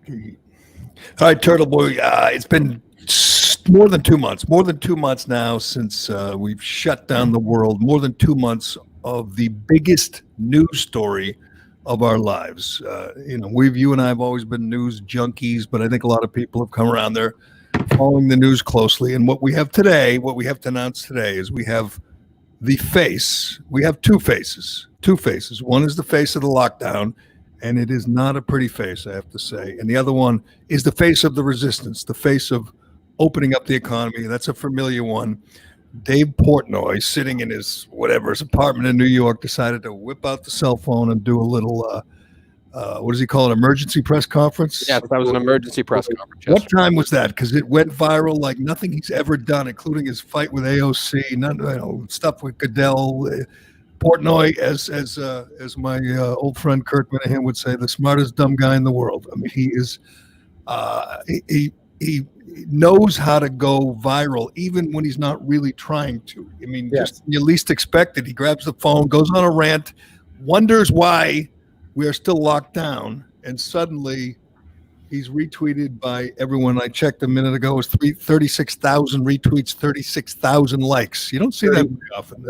All right, Turtleboy. It's been more than 2 months. More than 2 months now since we've shut down the world. More than 2 months of the biggest news story of our lives. You and I have always been news junkies, but I think a lot of people have come around there following the news closely. And what we have today, what we have to announce today, is we have the face. We have two faces. One is the face of the lockdown, and it is not a pretty face, I have to say. And the other one is the face of the resistance, the face of opening up the economy. That's a familiar one. Dave Portnoy, sitting in his apartment in New York, decided to whip out the cell phone and do a little, what does he call it, emergency press conference? Yeah, that was an emergency press conference. What time was that? Because it went viral like nothing he's ever done, including his fight with AOC, stuff with Goodell. Portnoy, as my old friend Kurt Minahan would say, the smartest dumb guy in the world. I mean, he is. He knows how to go viral, even when he's not really trying to. I mean, just you least expect it. He grabs the phone, goes on a rant, wonders why we are still locked down, and suddenly he's retweeted by everyone. I checked a minute ago. It was 36,000 retweets, 36,000 likes. You don't see that very often.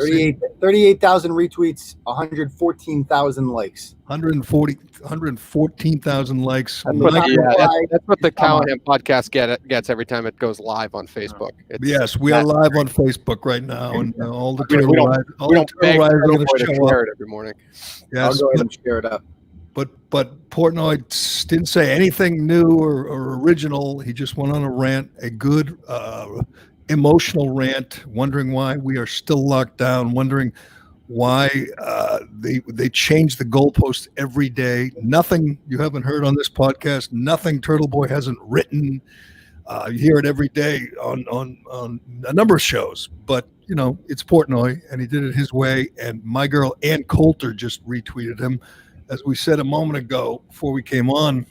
38,000 retweets, 114,000 likes. 114,000 likes. That's what the Callahan podcast gets every time it goes live on Facebook. Yes, we are live on Facebook right now, and all the we don't beg are going to show share it every morning. Yes, I'll go ahead and share it up. But Portnoy didn't say anything new or original. He just went on a rant, a good emotional rant, wondering why we are still locked down, wondering why they change the goalposts every day. Nothing you haven't heard on this podcast, nothing Turtleboy hasn't written. You hear it every day on a number of shows. But, it's Portnoy, and he did it his way. And my girl Ann Coulter just retweeted him. As we said a moment ago before we came on,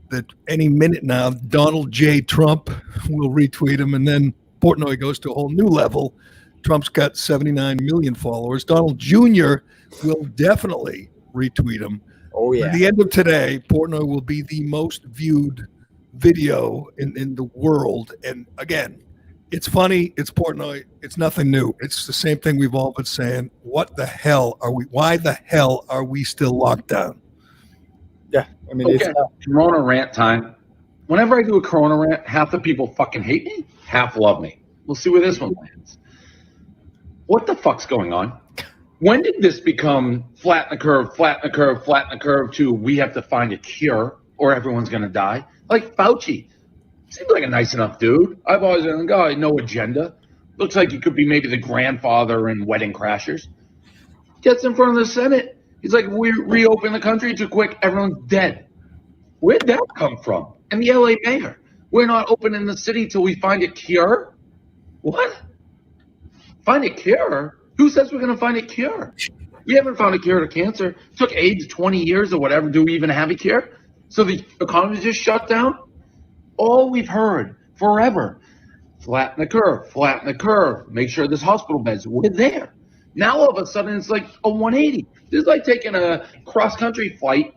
that any minute now, Donald J. Trump will retweet him, and then Portnoy goes to a whole new level. Trump's got 79 million followers. Donald Jr. will definitely retweet him. Oh, yeah. At the end of today, Portnoy will be the most viewed video in the world. And again, it's funny. It's Portnoy. It's nothing new. It's the same thing we've all been saying. What the hell are we? Why the hell are we still locked down? Yeah, I mean, it's Corona rant time. Whenever I do a Corona rant, half the people fucking hate me, half love me. We'll see where this one lands. What the fuck's going on? When did this become flatten the curve to we have to find a cure or everyone's going to die? Like Fauci. Seems like a nice enough dude. I've always been a guy, no agenda. Looks like he could be maybe the grandfather in Wedding Crashers. Gets in front of the Senate. He's like, we reopen the country too quick. Everyone's dead. Where'd that come from? And the LA mayor. We're not opening the city till we find a cure. What? Find a cure? Who says we're going to find a cure? We haven't found a cure to cancer. It took AIDS 20 years or whatever. Do we even have a cure? So the economy just shut down? All we've heard forever, flatten the curve, make sure there's hospital beds. We're there. Now all of a sudden it's like a 180. This is like taking a cross-country flight,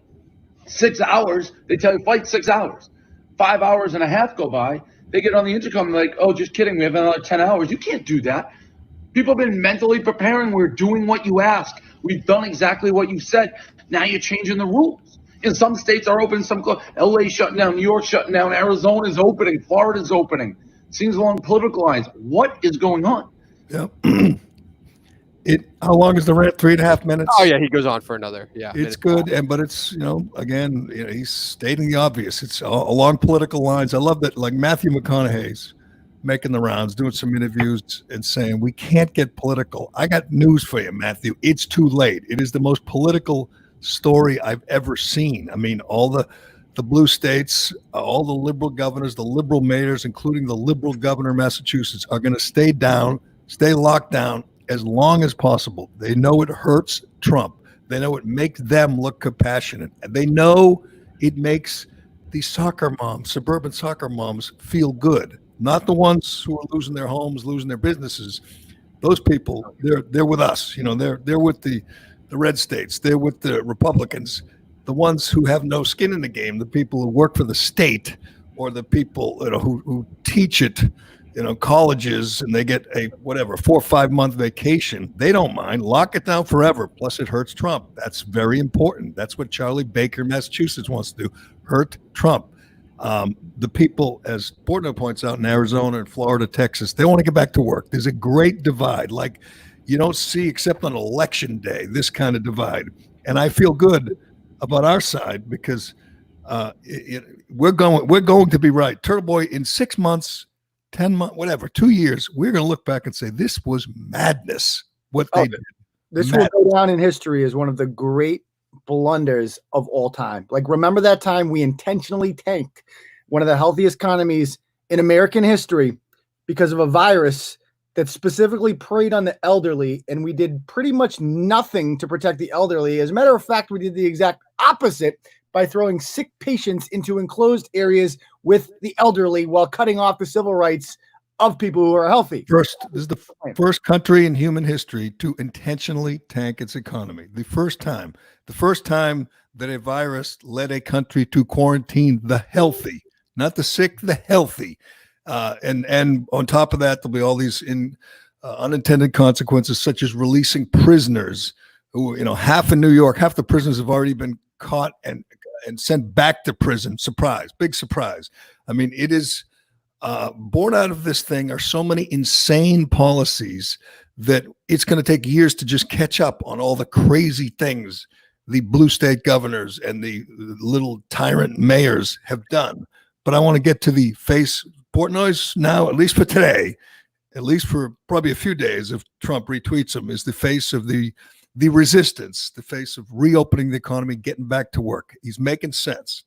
6 hours. They tell you flight 6 hours. 5 hours and a half go by. They get on the intercom and like, oh, just kidding. We have another 10 hours. You can't do that. People have been mentally preparing. We're doing what you ask. We've done exactly what you said. Now you're changing the rules. In some states are open, some closed. LA shutting down, New York shutting down, Arizona's opening, Florida's opening. Seems along political lines. What is going on? Yeah. How long is the rant? 3.5 minutes? Oh yeah, he goes on for another. Yeah, it's good, but it's he's stating the obvious. It's along political lines. I love that. Like Matthew McConaughey's making the rounds, doing some interviews, and saying we can't get political. I got news for you, Matthew. It's too late. It is the most political story I've ever seen. I mean, all the blue states, all the liberal governors, the liberal mayors, including the liberal governor of Massachusetts, are going to stay locked down as long as possible. They know it hurts Trump. They know it makes them look compassionate. And they know it makes these soccer moms, suburban soccer moms, feel good. Not the ones who are losing their homes, losing their businesses. Those people, they're with us. They're with the red states. They're with the Republicans. the ones who have no skin in the game, the people who work for the state, or the people who teach it, colleges, and they get a 4 or 5 month vacation. They don't mind. Lock it down forever. Plus, it hurts Trump. That's very important. That's what Charlie Baker, Massachusetts, wants to do. Hurt Trump. The people, as Portnoy points out, in Arizona and Florida, Texas, they want to get back to work. There's a great divide, like you don't see except on election day, this kind of divide. And I feel good about our side because we're going to be right. Turtleboy, in 6 months, 10 months, whatever, 2 years, we're going to look back and say this was madness. What they did. This will go down in history as one of the great blunders of all time. Like, remember that time we intentionally tanked one of the healthiest economies in American history because of a virus that specifically preyed on the elderly, and we did pretty much nothing to protect the elderly. As a matter of fact, we did the exact opposite by throwing sick patients into enclosed areas with the elderly while cutting off the civil rights of people who are healthy. This is the first country in human history to intentionally tank its economy. The first time that a virus led a country to quarantine the healthy, not the sick, the healthy. And on top of that, there'll be all these unintended consequences, such as releasing prisoners who, half in New York, half the prisoners have already been caught and sent back to prison. Surprise, big surprise. I mean, it is born out of this thing are so many insane policies that it's going to take years to just catch up on all the crazy things the blue state governors and the little tyrant mayors have done. But I want to get to the face. Portnoy's now, at least for today, at least for probably a few days, if Trump retweets him, is the face of the resistance, the face of reopening the economy, getting back to work. He's making sense.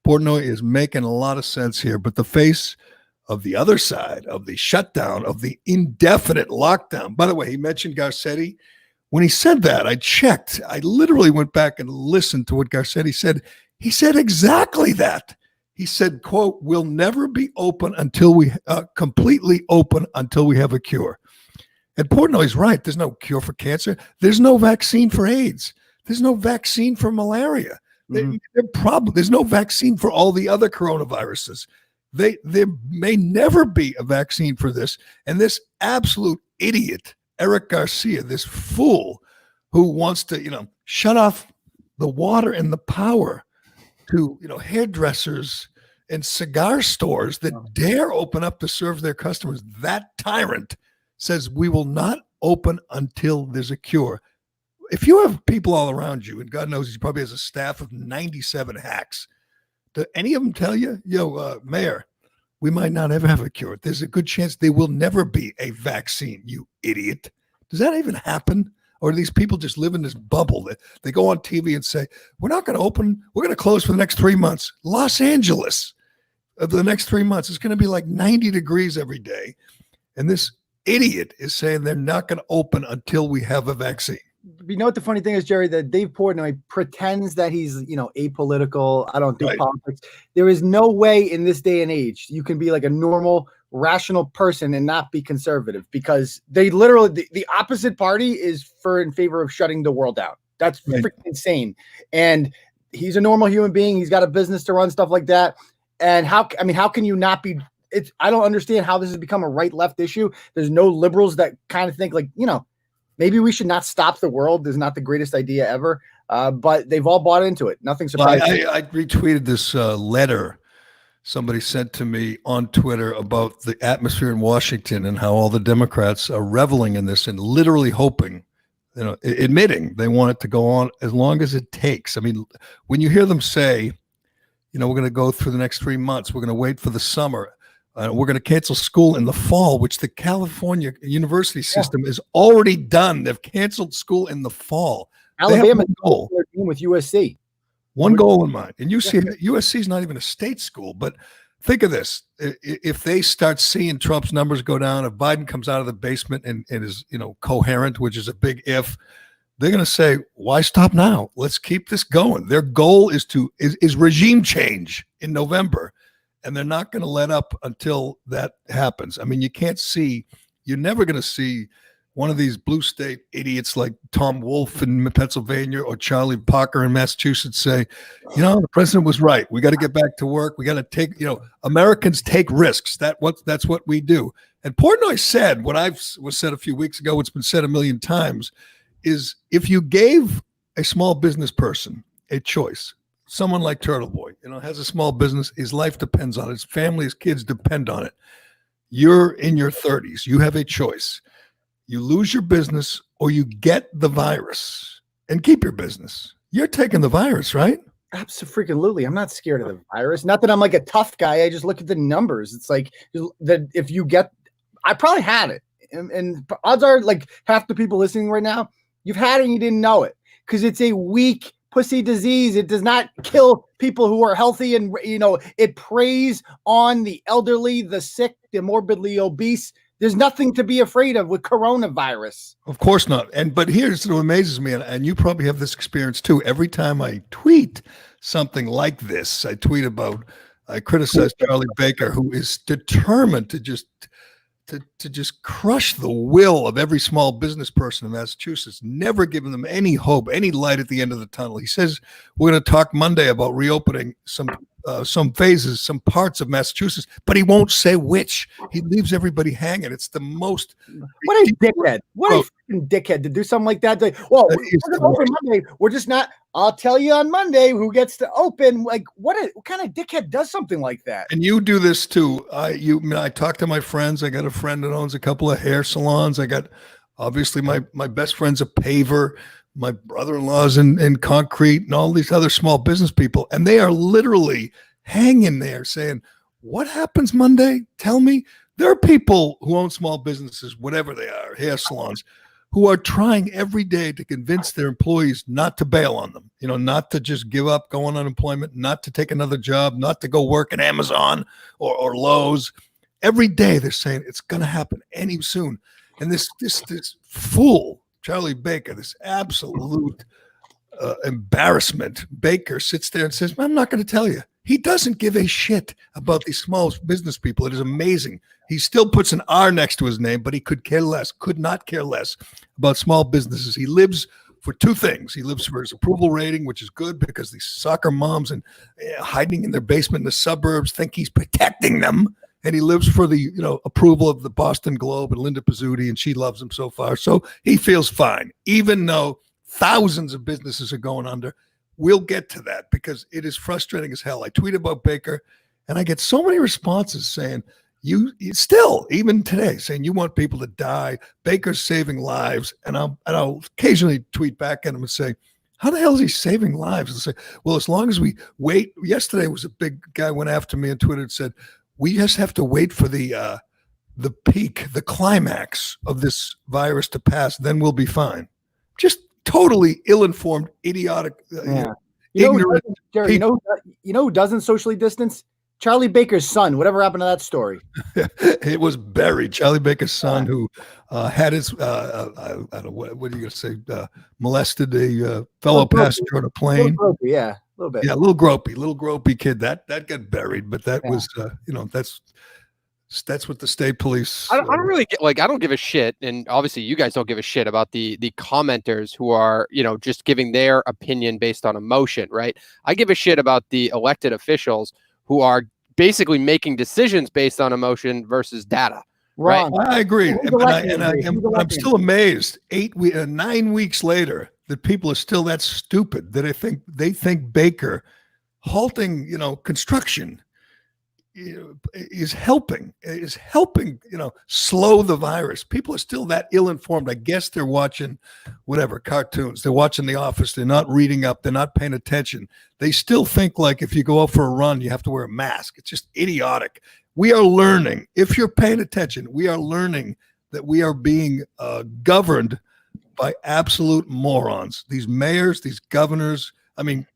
Portnoy is making a lot of sense here, but the face of the other side, of the shutdown, of the indefinite lockdown. By the way, he mentioned Garcetti. When he said that, I checked. I literally went back and listened to what Garcetti said. He said exactly that. He said, quote, "We'll never be open until we completely open until we have a cure." And Portnoy's right. There's no cure for cancer. There's no vaccine for AIDS. There's no vaccine for malaria. There's no vaccine for all the other coronaviruses. There may never be a vaccine for this. And this absolute idiot, Eric Garcia, this fool who wants to, shut off the water and the power to, hairdressers and cigar stores that dare open up to serve their customers. That tyrant says we will not open until there's a cure. If you have people all around you, and God knows he probably has a staff of 97 hacks, do any of them tell you, Mayor, we might not ever have a cure? There's a good chance there will never be a vaccine, you idiot. Does that even happen? Or do these people just live in this bubble that they go on TV and say, we're not going to open, we're going to close for the next 3 months. Los Angeles, the next 3 months, it's going to be like 90 degrees every day. And this idiot is saying they're not going to open until we have a vaccine. You know what the funny thing is, Gerry, that Dave Portnoy pretends that he's, apolitical. I don't do politics. There is no way in this day and age you can be like a normal, rational person and not be conservative, because they literally, the opposite party is in favor of shutting the world down. That's freaking insane. And he's a normal human being. He's got a business to run, stuff like that. And how can you not be? I don't understand how this has become a right-left issue. There's no liberals that kind of think like, maybe we should not stop the world. Is not the greatest idea ever. But they've all bought into it. Nothing surprising. I retweeted this letter somebody sent to me on Twitter about the atmosphere in Washington and how all the Democrats are reveling in this and literally hoping, admitting they want it to go on as long as it takes. I mean, when you hear them say, we're going to go through the next 3 months, we're going to wait for the summer, we're going to cancel school in the fall, which the California university system is already done. They've canceled school in the fall. Alabama goal with USC. One goal in mind. And USC is not even a state school. But think of this. If they start seeing Trump's numbers go down, if Biden comes out of the basement and is, coherent, which is a big if, they're going to say, why stop now? Let's keep this going. Their goal is regime change in November. And they're not going to let up until that happens. I mean, you're never going to see, one of these blue state idiots like Tom Wolfe in Pennsylvania or Charlie Parker in Massachusetts say, the president was right. We got to get back to work. We got to take, Americans take risks. That's what we do. And Portnoy said what was said a few weeks ago, what's been said a million times, is if you gave a small business person a choice, someone like Turtleboy, has a small business, his life depends on it, his family, his kids depend on it. You're in your 30s. You have a choice. You lose your business or you get the virus and keep your business. You're taking the virus, right? Absolutely. I'm not scared of the virus. Not that I'm like a tough guy. I just look at the numbers. It's like that if you get, I probably had it. And odds are like half the people listening right now, you've had it and you didn't know it because it's a weak pussy disease. It does not kill people who are healthy. And, it preys on the elderly, the sick, the morbidly obese. There's nothing to be afraid of with coronavirus. Of course not. But here's what amazes me, and you probably have this experience too. Every time I tweet something like this, I criticize Charlie Baker, who is determined to just crush the will of every small business person in Massachusetts, never giving them any hope, any light at the end of the tunnel. He says we're going to talk Monday about reopening some phases, some parts of Massachusetts, but he won't say which. He leaves everybody hanging. It's the most. What a dickhead! What a freaking dickhead to do something like that. We're going to open Monday. We're just not. I'll tell you on Monday who gets to open. Like, what kind of dickhead does something like that? And you do this too. I talk to my friends. I got a friend that owns a couple of hair salons. I got obviously my best friend's a paver. My brother-in-law's in concrete and all these other small business people. And they are literally hanging there saying, what happens Monday? Tell me. There are people who own small businesses, whatever they are, hair salons, who are trying every day to convince their employees not to bail on them, not to just give up, go on unemployment, not to take another job, not to go work at Amazon or Lowe's. Every day they're saying it's going to happen any soon. And this fool, Charlie Baker, this absolute embarrassment. Baker sits there and says, I'm not going to tell you. He doesn't give a shit about these small business people. It is amazing. He still puts an R next to his name, but he could not care less about small businesses. He lives for two things. He lives for his approval rating, which is good because these soccer moms and hiding in their basement in the suburbs think he's protecting them. And he lives for the approval of the Boston Globe and Linda Pizzuti, and she loves him so far. So he feels fine, even though thousands of businesses are going under. We'll get to that because it is frustrating as hell. I tweet about Baker, and I get so many responses saying, you still, even today, saying you want people to die. Baker's saving lives. And I'll occasionally tweet back at him and say, how the hell is he saving lives? And say, well, as long as we wait. Yesterday was a big guy went after me on Twitter and said, we just have to wait for the peak, the climax of this virus to pass. Then we'll be fine. Just totally ill-informed, idiotic, ignorant. Gerry, you know who doesn't socially distance? Charlie Baker's son. Whatever happened to that story? It was buried. Charlie Baker's son, who had his, I don't know, what are you going to say, molested a fellow passenger on a plane. Gropey, a little bit. Yeah, little gropey kid. That got buried, but that was, that's what the state police. I don't really get, I don't give a shit, and obviously you guys don't give a shit about the commenters who are just giving their opinion based on emotion, right? I give a shit about the elected officials who are basically making decisions based on emotion versus data. Right. I agree. I'm still amazed 9 weeks later that people are still that stupid that they think Baker halting, construction is helping, slow the virus. People are still that ill-informed. I guess they're watching cartoons. They're watching The Office. They're not reading up. They're not paying attention. They still think like if you go out for a run, you have to wear a mask. It's just idiotic. We are learning. If you're paying attention, we are learning that we are being governed by absolute morons. These mayors, these governors. I mean,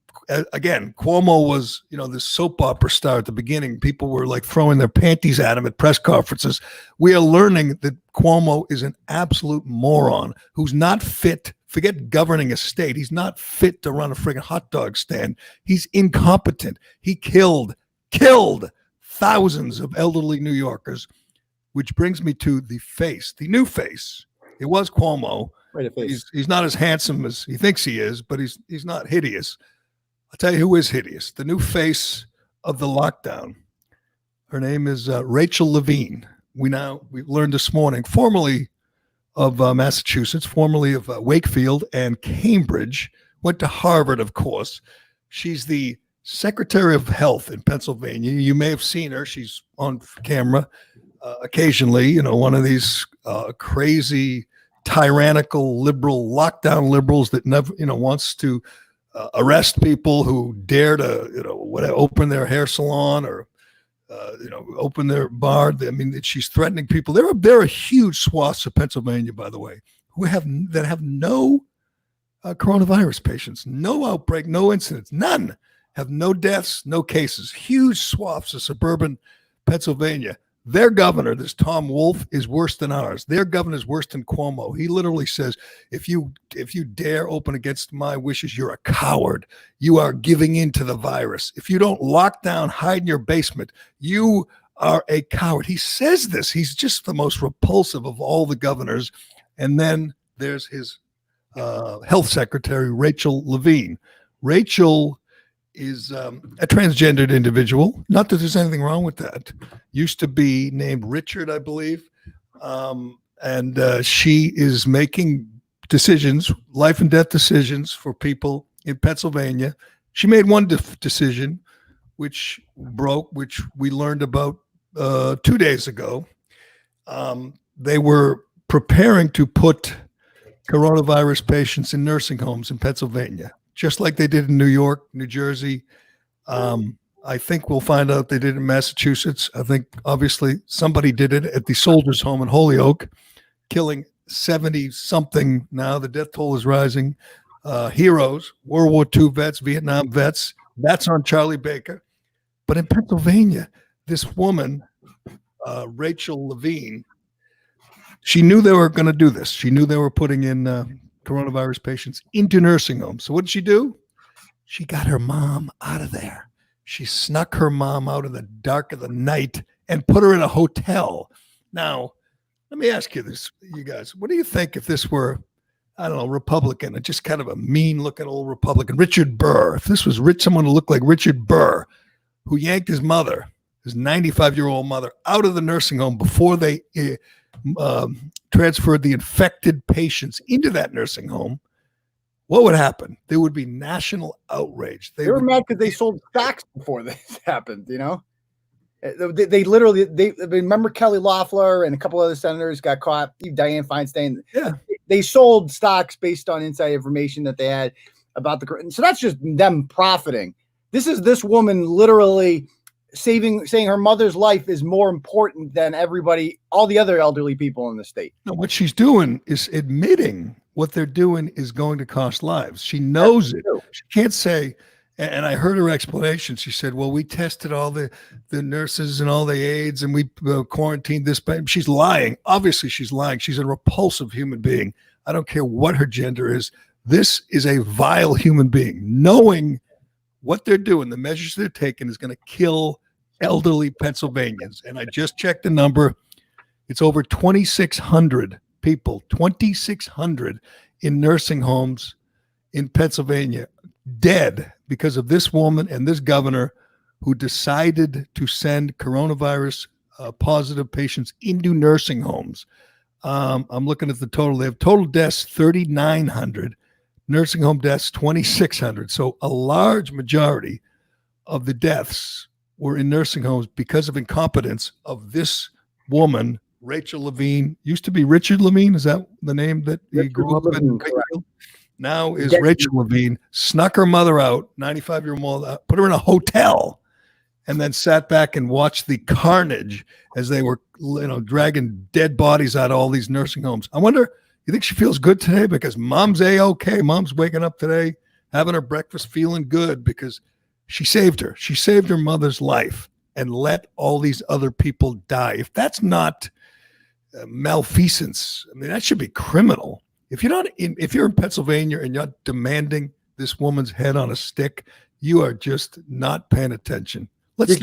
again, Cuomo was, this soap opera star at the beginning. People were like throwing their panties at him at press conferences. We are learning that Cuomo is an absolute moron who's not fit. Forget governing a state. He's not fit to run a friggin' hot dog stand. He's incompetent. He killed thousands of elderly New Yorkers, which brings me to the new face It was Cuomo. Right, He's not as handsome as he thinks he is, but he's not hideous. I'll tell you who is hideous. The new face of the lockdown. Her name is Rachel Levine. We learned this morning, formerly of Massachusetts, formerly of Wakefield and Cambridge, went to Harvard, of course. She's the Secretary of Health in Pennsylvania. You may have seen her. She's on camera occasionally, one of these crazy, tyrannical, liberal, lockdown liberals that never, wants to arrest people who dare to, open their hair salon or, open their bar. I mean, she's threatening people. There are huge swaths of Pennsylvania, by the way, that have no coronavirus patients, no outbreak, no incidents, none, have no deaths, no cases. Huge swaths of suburban Pennsylvania. Their governor, this Tom Wolf, is worse than ours. Their governor is worse than Cuomo. He literally says, if you dare open against my wishes, you're a coward. You are giving in to the virus. If you don't lock down, hide in your basement, you are a coward. He says this. He's just the most repulsive of all the governors. And then there's his health secretary, Rachel Levine. Rachel is a transgendered individual. Not that there's anything wrong with that. Used to be named Richard, I believe. And she is making decisions, life and death decisions for people in Pennsylvania. She made one decision, which we learned about 2 days ago. They were preparing to put coronavirus patients in nursing homes in Pennsylvania, just like they did in New York, New Jersey. I think we'll find out they did in Massachusetts. I think obviously somebody did it at the Soldiers' Home in Holyoke, killing 70-something now. The death toll is rising. Heroes, World War II vets, Vietnam vets. That's on Charlie Baker. But in Pennsylvania, this woman, Rachel Levine, she knew they were going to do this. She knew they were putting in coronavirus patients into nursing homes. So what did she do? She got her mom out of there. She snuck her mom out in the dark of the night and put her in a hotel. Now, let me ask you this, you guys. What do you think if this were, I don't know, Republican, just kind of a mean-looking old Republican, Richard Burr? If this was someone who looked like Richard Burr, who yanked his mother, his 95-year-old mother, out of the nursing home before they transferred the infected patients into that nursing home, what would happen? There would be national outrage. They were mad because they sold stocks before this happened, They literally remember Kelly Loeffler and a couple other senators got caught, Dianne Feinstein. Yeah. They sold stocks based on inside information that they had about so that's just them profiting. This is this woman literally saying her mother's life is more important than all the other elderly people in the state. No, what she's doing is admitting what they're doing is going to cost lives. She knows it. She can't say, and I heard her explanation. She said, well, we tested all the nurses and all the aides and we quarantined this. She's lying. Obviously, she's lying. She's a repulsive human being. I don't care what her gender is. This is a vile human being. Knowing what they're doing, the measures they're taking is going to kill elderly Pennsylvanians. And I just checked the number. It's over 2,600 people, 2,600 in nursing homes in Pennsylvania dead because of this woman and this governor who decided to send coronavirus positive patients into nursing homes. I'm looking at the total. They have total deaths, 3,900. Nursing home deaths, 2,600. So a large majority of the deaths were in nursing homes because of incompetence of this woman, Rachel Levine. Used to be Richard Levine. Is that the name that he grew up in? Now is Rachel Levine. Snuck her mother out, 95-year-old mother, put her in a hotel, and then sat back and watched the carnage as they were, dragging dead bodies out of all these nursing homes. I wonder, you think she feels good today because mom's A-okay? Mom's waking up today, having her breakfast, feeling good because she saved her. She saved her mother's life and let all these other people die. If that's not malfeasance, I mean, that should be criminal. If you're in Pennsylvania and you're demanding this woman's head on a stick, you are just not paying attention. Let's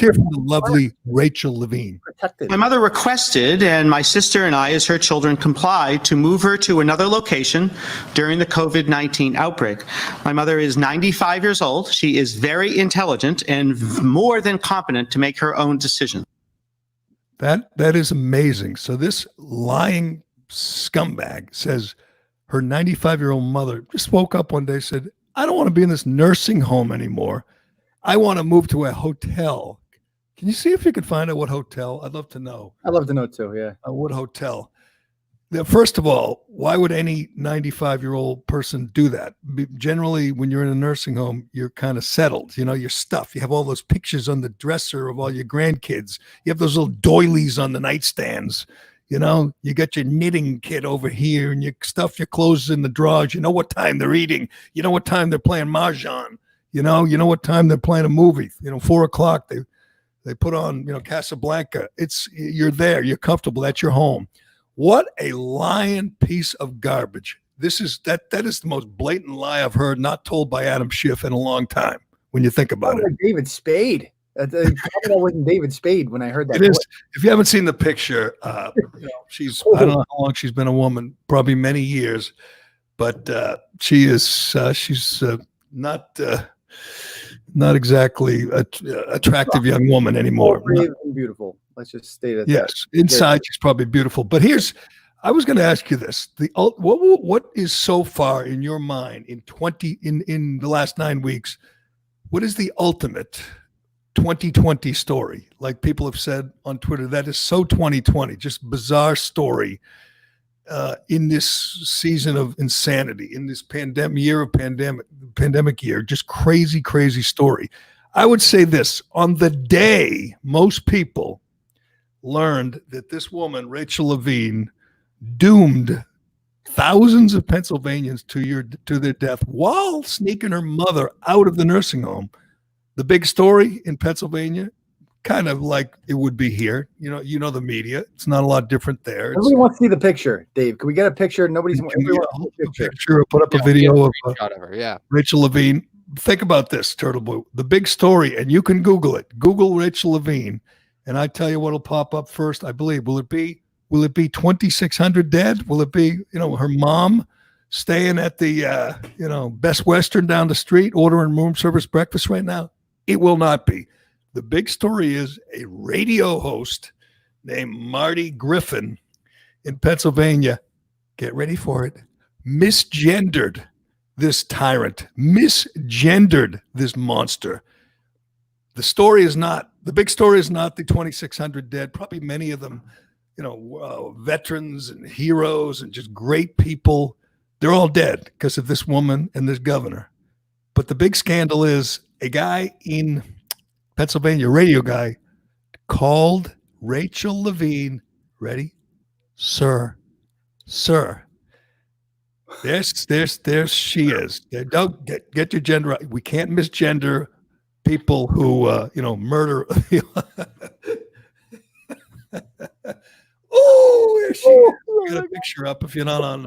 hear from the lovely Rachel Levine. Protected. My mother requested, and my sister and I, as her children, complied to move her to another location during the COVID-19 outbreak. My mother is 95 years old. She is very intelligent and more than competent to make her own decisions. That is amazing. So this lying scumbag says her 95-year-old mother just woke up one day and said, I don't want to be in this nursing home anymore. I want to move to a hotel. Can you see if you can find out what hotel? I'd love to know. I'd love to know too, yeah. What hotel? First of all, why would any 95-year-old person do that? Generally, when you're in a nursing home, you're kind of settled. You know, your stuff. You have all those pictures on the dresser of all your grandkids. You have those little doilies on the nightstands. You know, you got your knitting kit over here and you stuff your clothes in the drawers. You know what time they're eating. You know what time they're playing Mahjong. You know what time they're playing a movie. 4:00, they put on, Casablanca. You're there. You're comfortable. That's your home. What a lying piece of garbage. That is the most blatant lie I've heard, not told by Adam Schiff in a long time, when you think about it. Like David Spade. That wasn't David Spade when I heard that. It is. If you haven't seen the picture, I don't know how long she's been a woman, probably many years, but she's not exactly an attractive young woman anymore. Brave and beautiful. Let's just state it. Yes, inside she's probably beautiful. But I was going to ask you this: what is so far in your mind in the last 9 weeks? What is the ultimate 2020 story? Like people have said on Twitter, that is so 2020, just bizarre story in this season of insanity, in this pandemic year, just crazy story. I would say this: on the day most people learned that this woman, Rachel Levine, doomed thousands of Pennsylvanians to their death while sneaking her mother out of the nursing home. The big story in Pennsylvania, kind of like it would be here. You know the media. It's not a lot different there. Nobody wants to see the picture, Dave. Can we get a picture? Nobody's wants to see the picture. Put up a video of her, Rachel Levine. Think about this, Turtleboy. The big story, and you can Google it. Google Rachel Levine, and I tell you what'll pop up first. I believe. Will it be 2,600 dead? Will it be her mom staying at the Best Western down the street ordering room service breakfast right now? It will not be. The big story is a radio host named Marty Griffin in Pennsylvania. Get ready for it. Misgendered this tyrant, misgendered this monster. The big story is not the 2,600 dead, probably many of them, veterans and heroes and just great people. They're all dead because of this woman and this governor. But the big scandal is a guy in Pennsylvania, a radio guy, called Rachel Levine, ready? Sir. There she is. Don't get your gender right. We can't misgender people who murder. Oh, there she is. We got a picture up. If you're not on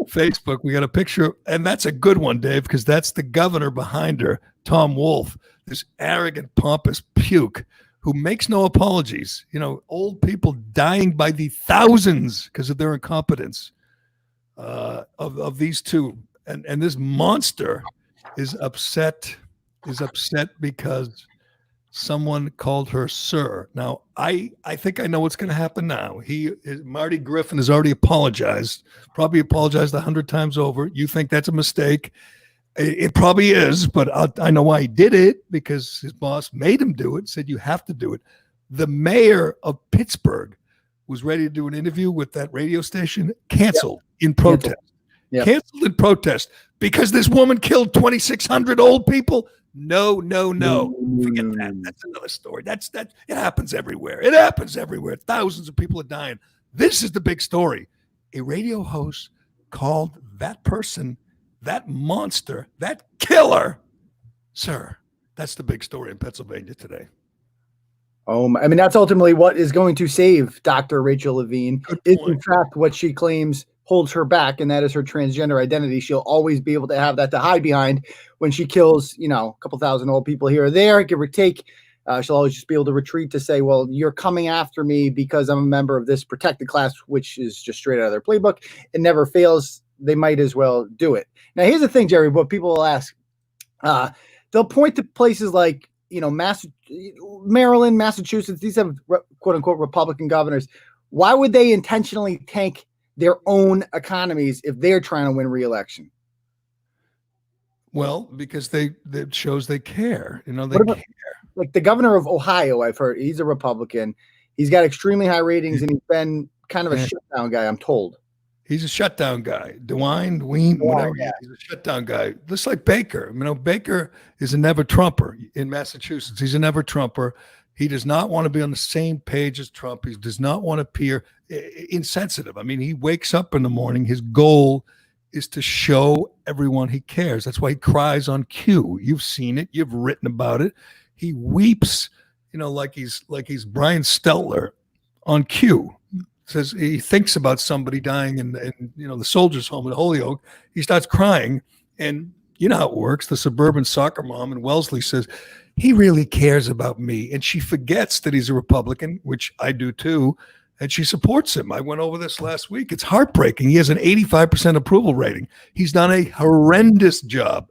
Facebook, we got a picture, and that's a good one, Dave, because that's the governor behind her, Tom Wolf, this arrogant, pompous puke who makes no apologies. Old people dying by the thousands because of their incompetence of these two, and this monster is upset because someone called her sir. Now, I think I know what's going to happen now. Marty Griffin has already apologized, probably apologized 100 times over. You think that's a mistake? It probably is, but I know why he did it, because his boss made him do it, said you have to do it. The mayor of Pittsburgh was ready to do an interview with that radio station, canceled in protest. Canceled in protest because this woman killed 2,600 old people. No. Forget that. That's another story. It happens everywhere. Thousands of people are dying. This is the big story. A radio host called that person, that monster, that killer, sir. That's the big story in Pennsylvania today. That's ultimately what is going to save Dr. Rachel Levine, is in fact what she claims holds her back, and that is her transgender identity. She'll always be able to have that to hide behind when she kills, a couple thousand old people here or there, give or take. She'll always just be able to retreat to say, well, you're coming after me because I'm a member of this protected class, which is just straight out of their playbook. It never fails. They might as well do it. Now, here's the thing, Jerry, what people will ask. They'll point to places like, Maryland, Massachusetts. These have quote unquote Republican governors. Why would they intentionally tank their own economies if they're trying to win re-election? Well, because that shows they care. They care. Like the governor of Ohio, I've heard he's a Republican. He's got extremely high ratings, and he's been kind of a shutdown guy, I'm told. He's a shutdown guy. DeWine, whatever. Yeah. He's a shutdown guy. Just like Baker. Baker is a never Trumper in Massachusetts. He's a never Trumper. He does not want to be on the same page as Trump. He does not want to appear insensitive. He wakes up in the morning. His goal is to show everyone he cares. That's why he cries on cue. You've seen it. You've written about it. He weeps, like he's Brian Stelter on cue. Says he thinks about somebody dying in the soldiers' home in Holyoke. He starts crying, and you know how it works. The suburban soccer mom in Wellesley says, he really cares about me. And she forgets that he's a Republican, which I do too, and she supports him. I went over this last week. It's heartbreaking. He has an 85% approval rating. He's done a horrendous job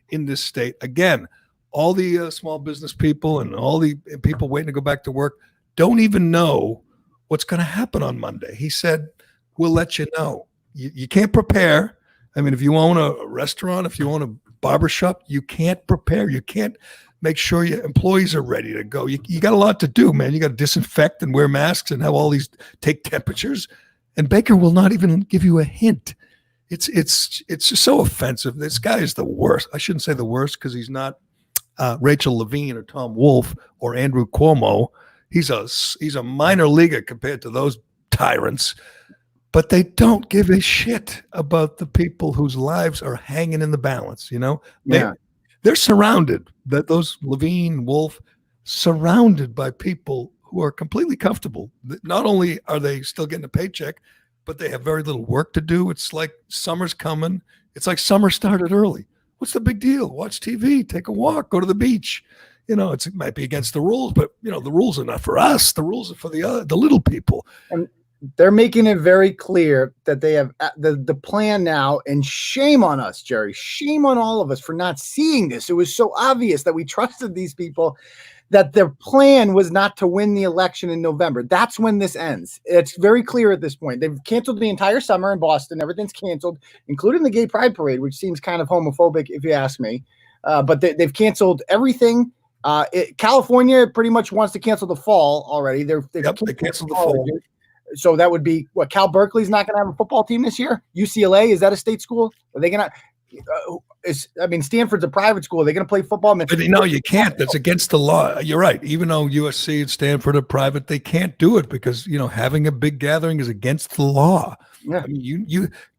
in this state. Again, all the small business people and all the people waiting to go back to work don't even know what's going to happen on Monday. He said, we'll let you know. You can't prepare. If you own a restaurant, if you own a barbershop, you can't prepare. You can't make sure your employees are ready to go. You got a lot to do, man. You got to disinfect and wear masks and have all these take temperatures. And Baker will not even give you a hint. It's just so offensive. This guy is the worst. I shouldn't say the worst because he's not Rachel Levine or Tom Wolfe or Andrew Cuomo. He's a minor leaguer compared to those tyrants, but they don't give a shit about the people whose lives are hanging in the balance. They're surrounded. Those Levine, Wolf, surrounded by people who are completely comfortable. Not only are they still getting a paycheck, but they have very little work to do. It's like summer's coming. It's like summer started early. What's the big deal? Watch TV, take a walk, go to the beach. It might be against the rules, but the rules are not for us. The rules are for the little people. And they're making it very clear that they have the plan now. And shame on us, Jerry. Shame on all of us for not seeing this. It was so obvious that we trusted these people, that their plan was not to win the election in November. That's when this ends. It's very clear at this point. They've canceled the entire summer in Boston. Everything's canceled, including the Gay Pride Parade, which seems kind of homophobic, if you ask me. But they've canceled everything. California pretty much wants to cancel the fall already. They canceled the fall. So that would be what? Cal Berkeley's not going to have a football team this year. UCLA, is that a state school? Are they going to? Stanford's a private school. Are they going to play football? But you can't. That's against the law. You're right. Even though USC and Stanford are private, they can't do it because having a big gathering is against the law. Yeah.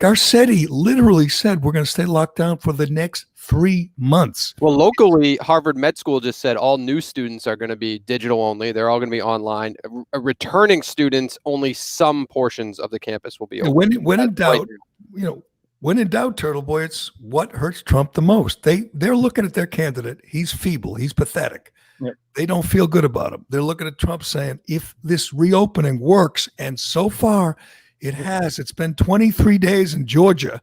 Garcetti literally said we're going to stay locked down for the next 3 months. Well, locally, Harvard Med School just said all new students are going to be digital only. They're all going to be online. Returning students, only some portions of the campus will be open. When in doubt, when in doubt, Turtleboy, it's what hurts Trump the most. They're looking at their candidate. He's feeble. He's pathetic. Yep. They don't feel good about him. They're looking at Trump saying, if this reopening works, and so far it has, it's been 23 days in Georgia.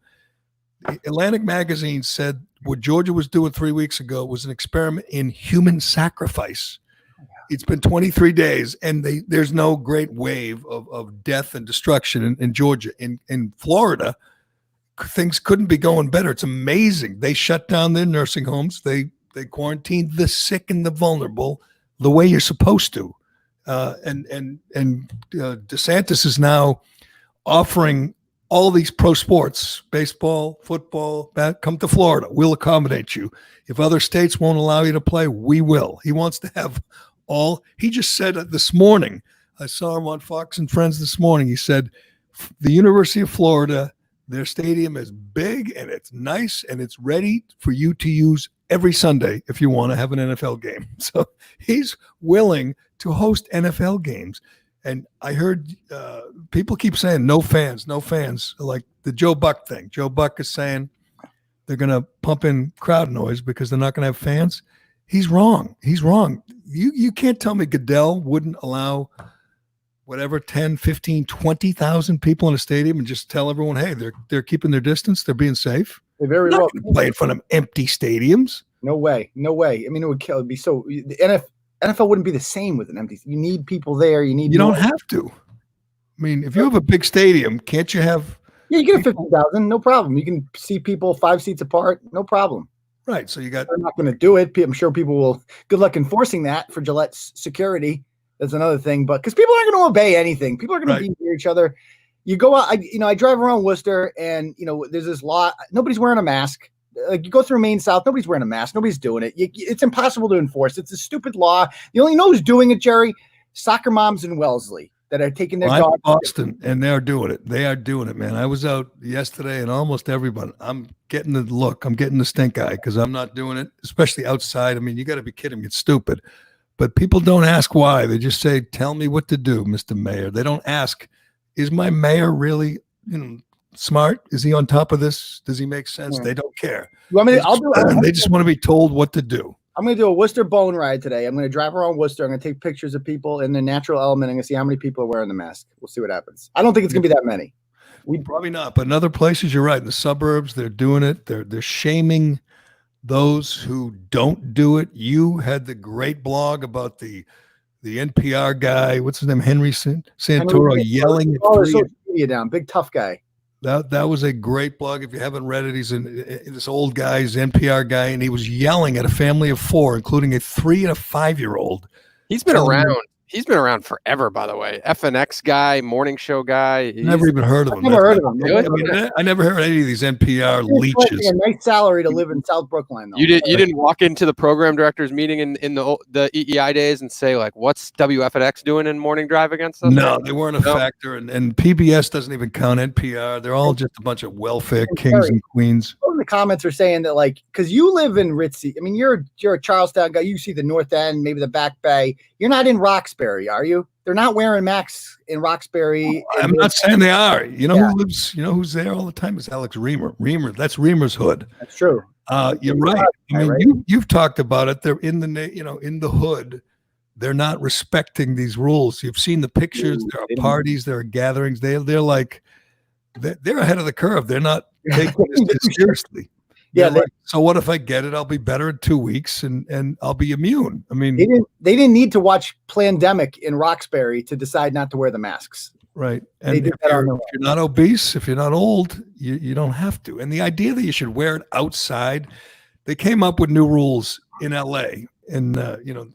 Atlantic Magazine said what Georgia was doing 3 weeks ago was an experiment in human sacrifice. It's been 23 days, and there's no great wave of death and destruction in Georgia. In Florida, things couldn't be going better. It's amazing. They shut down their nursing homes. They quarantined the sick and the vulnerable the way you're supposed to. And DeSantis is now offering all these pro sports, baseball, football, come to Florida. We'll accommodate you. If other states won't allow you to play, we will. He wants to have all. He just said this morning, I saw him on Fox and Friends this morning. He said, the University of Florida, their stadium is big and it's nice and it's ready for you to use every Sunday if you want to have an NFL game. So he's willing to host NFL games. And I heard people keep saying no fans, no fans, like the Joe Buck thing. Joe Buck is saying they're going to pump in crowd noise because they're not going to have fans. He's wrong. He's wrong. You can't tell me Goodell wouldn't allow whatever 10, 15, 20,000 people in a stadium and just tell everyone, hey, they're keeping their distance, they're being safe. They very Not well gonna play in front of empty stadiums. No way. No way. I mean, it would kill. It'd be so. The NFL wouldn't be the same with an empty. You need people there. You don't have to. I mean, if you have a big stadium, can't you have? Yeah, you get 50,000, no problem. You can see people 5 seats apart, no problem. Right. So you got. They're not going to do it. I'm sure people will. Good luck enforcing that for Gillette's security. That's another thing. But because people aren't going to obey anything, people are going to be near each other. You go out. I drive around Worcester, and there's this law. Nobody's wearing a mask. Like you go through Maine South, nobody's wearing a mask. Nobody's doing it. It's impossible to enforce. It's a stupid law. You only know who's doing it, Jerry. Soccer moms in Wellesley that are taking their dogs. I'm in Boston, and they're doing it. They are doing it, man. I was out yesterday, and almost everybody. I'm getting the look. I'm getting the stink eye because I'm not doing it, especially outside. I mean, you got to be kidding me. It's stupid. But people don't ask why. They just say, "Tell me what to do, Mr. Mayor." They don't ask, "Is my mayor really, smart? Is he on top of this? Does he make sense?" They don't care. They just want to be told what to do. I'm going to do a Worcester bone ride today. I'm going to drive around Worcester. I'm going to take pictures of people in their natural element. I'm going to see how many people are wearing the mask. We'll see what happens. I don't think it's going to be that many. Probably not. But in other places, you're right. In the suburbs, they're doing it. They're shaming those who don't do it. You had the great blog about the NPR guy. What's his name? Henry Santoro yelling at social media down. Big tough guy. That was a great blog. If you haven't read it, he's this old guy, he's an NPR guy, and he was yelling at a family of 4, including a 3 and a 5-year-old. He's been around. He's been around forever, by the way. FNX guy, morning show guy. Never even heard of him. Never heard of him. Really? I never heard any of these NPR leeches. A nice salary to live in South Brookline, though. You didn't walk into the program directors meeting in the EEI days and say, like, what's WFNX doing in morning drive against us? No, they weren't a factor, and PBS doesn't even count NPR. They're all just a bunch of welfare kings and queens. In the comments are saying that, like, because you live in Ritzy. I mean, you're a Charlestown guy. You see the North End, maybe the Back Bay. You're not in Roxbury, are you? They're not wearing masks in Roxbury. I'm not saying they are. Who lives? Who's there all the time is Alex Reamer. That's Reamer's hood. That's true. You're right. I mean, you've talked about it. They're in the hood. They're not respecting these rules. You've seen the pictures. There are parties. There are gatherings. They're ahead of the curve. They're not taking this seriously. Yeah. So what if I get it? I'll be better in 2 weeks and I'll be immune. I mean, they didn't need to watch Plandemic in Roxbury to decide not to wear the masks. Right. And if you're not obese, if you're not old, you don't have to. And the idea that you should wear it outside, they came up with new rules in LA. And,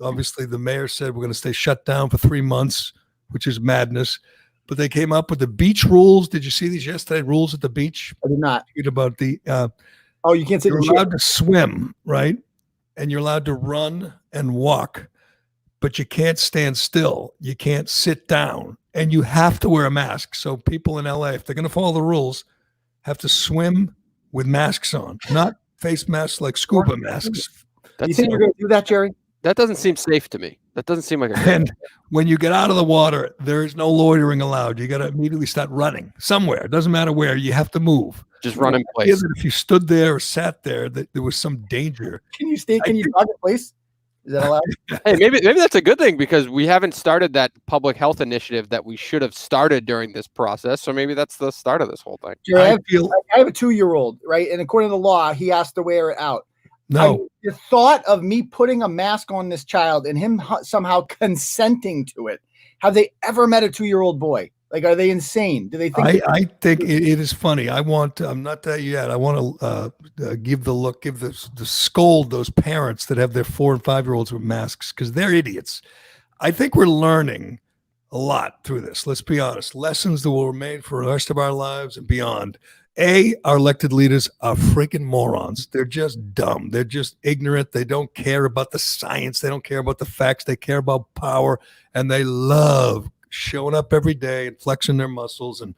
obviously the mayor said we're going to stay shut down for 3 months, which is madness. But they came up with the beach rules. Did you see these yesterday? Rules at the beach? I did not. About the you can't sit. You're allowed to swim, right? And you're allowed to run and walk, but you can't stand still. You can't sit down, and you have to wear a mask. So people in LA, if they're going to follow the rules, have to swim with masks on, not face masks like scuba masks. You think you're going to do that, Jerry? That doesn't seem safe to me. That doesn't seem like a And when you get out of the water, there is no loitering allowed. You got to immediately start running somewhere. It doesn't matter where. You have to move. Just run in place. If you stood there or sat there, that there was some danger. Can you jog in place? Is that allowed? Hey, maybe that's a good thing because we haven't started that public health initiative that we should have started during this process. So maybe that's the start of this whole thing. Jerry, I have a 2-year-old, right? And according to the law, he has to wear it out. No. The thought of me putting a mask on this child and him somehow consenting to it. Have they ever met a 2-year-old boy? Like, are they insane? Do they think? I think it is funny. I'm not there yet. I want to give the scold those parents that have their 4 and 5-year-olds with masks because they're idiots. I think we're learning a lot through this. Let's be honest. Lessons that will remain for the rest of our lives and beyond. Our elected leaders are freaking morons. They're just dumb. They're just ignorant. They don't care about the science. They don't care about the facts. They care about power, and they love showing up every day and flexing their muscles and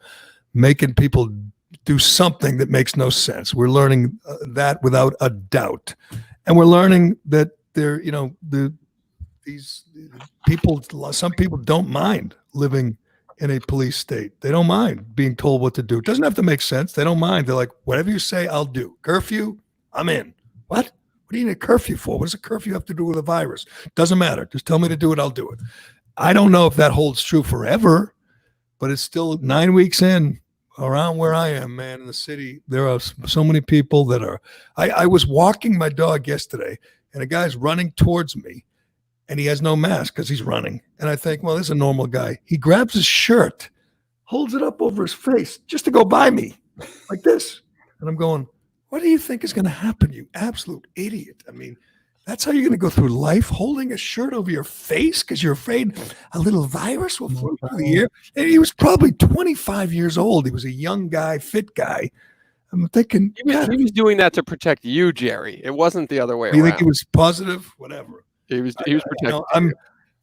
making people do something that makes no sense. We're learning that without a doubt. And we're learning that they're, the these people, some people don't mind living in a police state. They don't mind being told what to do. It doesn't have to make sense. They don't mind. They're like, whatever you say, I'll do. Curfew, I'm in. What? What do you need a curfew for? What does a curfew have to do with a virus? Doesn't matter. Just tell me to do it. I'll do it. I don't know if that holds true forever, but it's still 9 weeks in around where I am, man, in the city. There are so many people that are, I was walking my dog yesterday and a guy's running towards me and he has no mask because he's running. And I think, well, this is a normal guy. He grabs his shirt, holds it up over his face just to go by me like this. And I'm going, what do you think is going to happen, you absolute idiot? I mean, that's how you're going to go through life, holding a shirt over your face because you're afraid a little virus will float through the air. And he was probably 25 years old. He was a young guy, fit guy. I'm thinking he was doing that to protect you, Jerry. It wasn't the other way around. You think he was positive? Whatever. He was protecting you.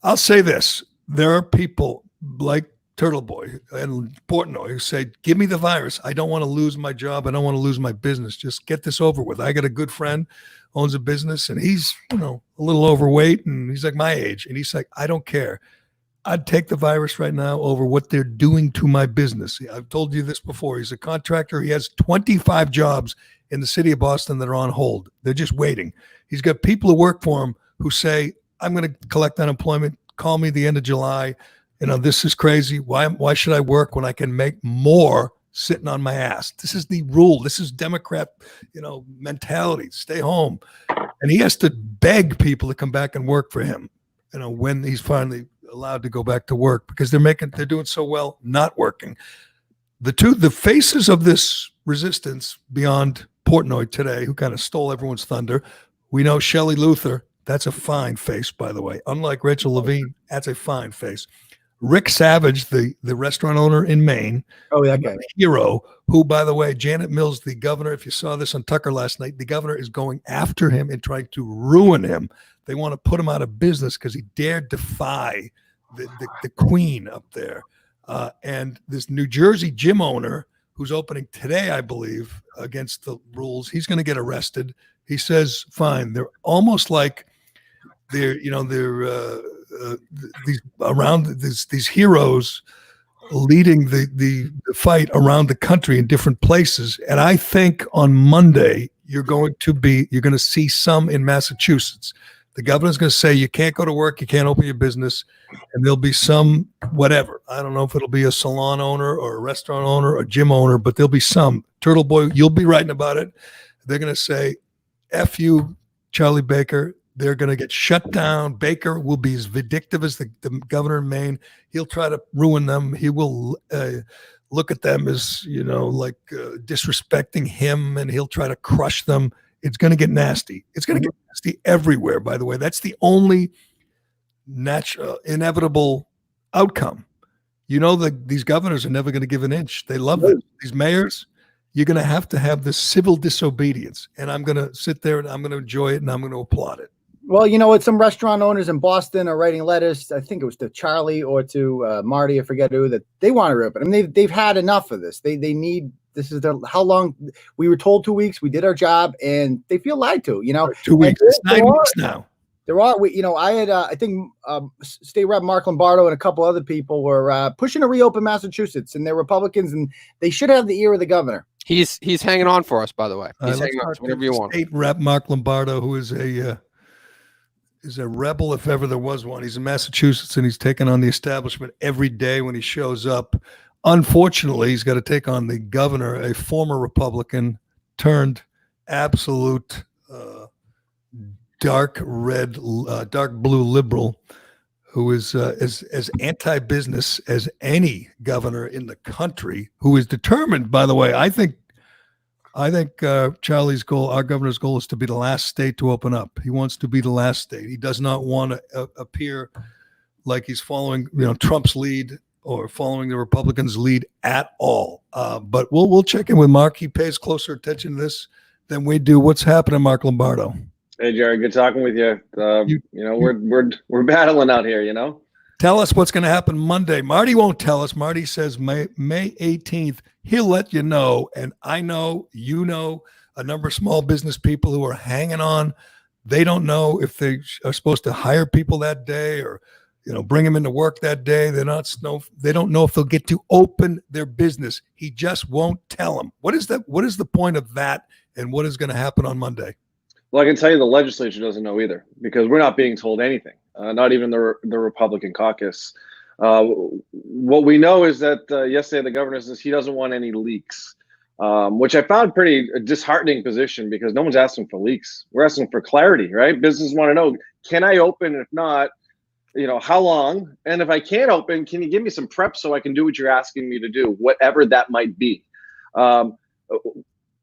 I'll say this. There are people like Turtleboy and Portnoy who say, give me the virus. I don't want to lose my job. I don't want to lose my business. Just get this over with. I got a good friend, owns a business, and he's, a little overweight, and he's like my age. And he's like, I don't care. I'd take the virus right now over what they're doing to my business. I've told you this before. He's a contractor. He has 25 jobs in the city of Boston that are on hold. They're just waiting. He's got people who work for him who say, I'm going to collect unemployment. Call me the end of July. This is crazy. Why should I work when I can make more sitting on my ass? This is the rule. This is Democrat, mentality. Stay home. And he has to beg people to come back and work for him, when he's finally allowed to go back to work because they're doing so well not working. The faces of this resistance beyond Portnoy today, who kind of stole everyone's thunder. We know Shelley Luther. That's a fine face, by the way. Unlike Rachel Levine, that's a fine face. Rick Savage, the restaurant owner in Maine. Oh, that guy. Hero, who, by the way, Janet Mills, the governor, if you saw this on Tucker last night, the governor is going after him and trying to ruin him. They want to put him out of business because he dared defy the queen up there. And this New Jersey gym owner who's opening today, I believe, against the rules, he's going to get arrested. He says, fine. They're almost like these heroes leading the fight around the country in different places. And I think on Monday, you're going to see some in Massachusetts. The governor's going to say, you can't go to work, you can't open your business, and there'll be some whatever. I don't know if it'll be a salon owner or a restaurant owner or a gym owner, but there'll be some. Turtleboy, you'll be writing about it. They're going to say, F you, Charlie Baker. They're going to get shut down. Baker will be as vindictive as the governor in Maine. He'll try to ruin them. He will look at them as, disrespecting him, and he'll try to crush them. It's going to get nasty. It's going to get nasty everywhere, by the way. That's the only natural, inevitable outcome. These governors are never going to give an inch. They love it. These mayors, you're going to have this civil disobedience. And I'm going to sit there and I'm going to enjoy it and I'm going to applaud it. Well, you know what? Some restaurant owners in Boston are writing letters. I think it was to Charlie or to Marty, I forget who, that they want to reopen. I mean, they've had enough of this. They need, this is how long we were told 2 weeks. We did our job and they feel lied to, 2 weeks. It's 9 weeks now. There are, I had, I think State Rep Mark Lombardo and a couple other people were pushing to reopen Massachusetts, and they're Republicans, and they should have the ear of the governor. He's hanging on for us, by the way. He's hanging on, whatever you want. State Rep Mark Lombardo, who is a rebel if ever there was one. He's in Massachusetts, and he's taking on the establishment every day when he shows up. Unfortunately, he's got to take on the governor, a former Republican turned absolute dark blue liberal, who is as anti-business as any governor in the country, who is determined, by the way. I think Charlie's goal, our governor's goal, is to be the last state to open up. He wants to be the last state. He does not want to appear like he's following, Trump's lead or following the Republicans' lead at all. But we'll check in with Mark. He pays closer attention to this than we do. What's happening, Mark Lombardo? Hey, Jerry, good talking with you. We're battling out here, Tell us what's going to happen Monday. Marty won't tell us. Marty says May 18th, he'll let you know. And I know, a number of small business people who are hanging on They don't know if they are supposed to hire people that day or, bring them into work that day. They don't know if they'll get to open their business. He just won't tell them. What is the point of that? And what is going to happen on Monday? Well, I can tell you the legislature doesn't know either, because we're not being told anything, not even the Republican caucus. What we know is that yesterday the governor says he doesn't want any leaks, which I found pretty disheartening position, because no one's asking for leaks. We're asking for clarity, right? Businesses want to know, can I open? If not, how long? And if I can't open, can you give me some prep so I can do what you're asking me to do, whatever that might be?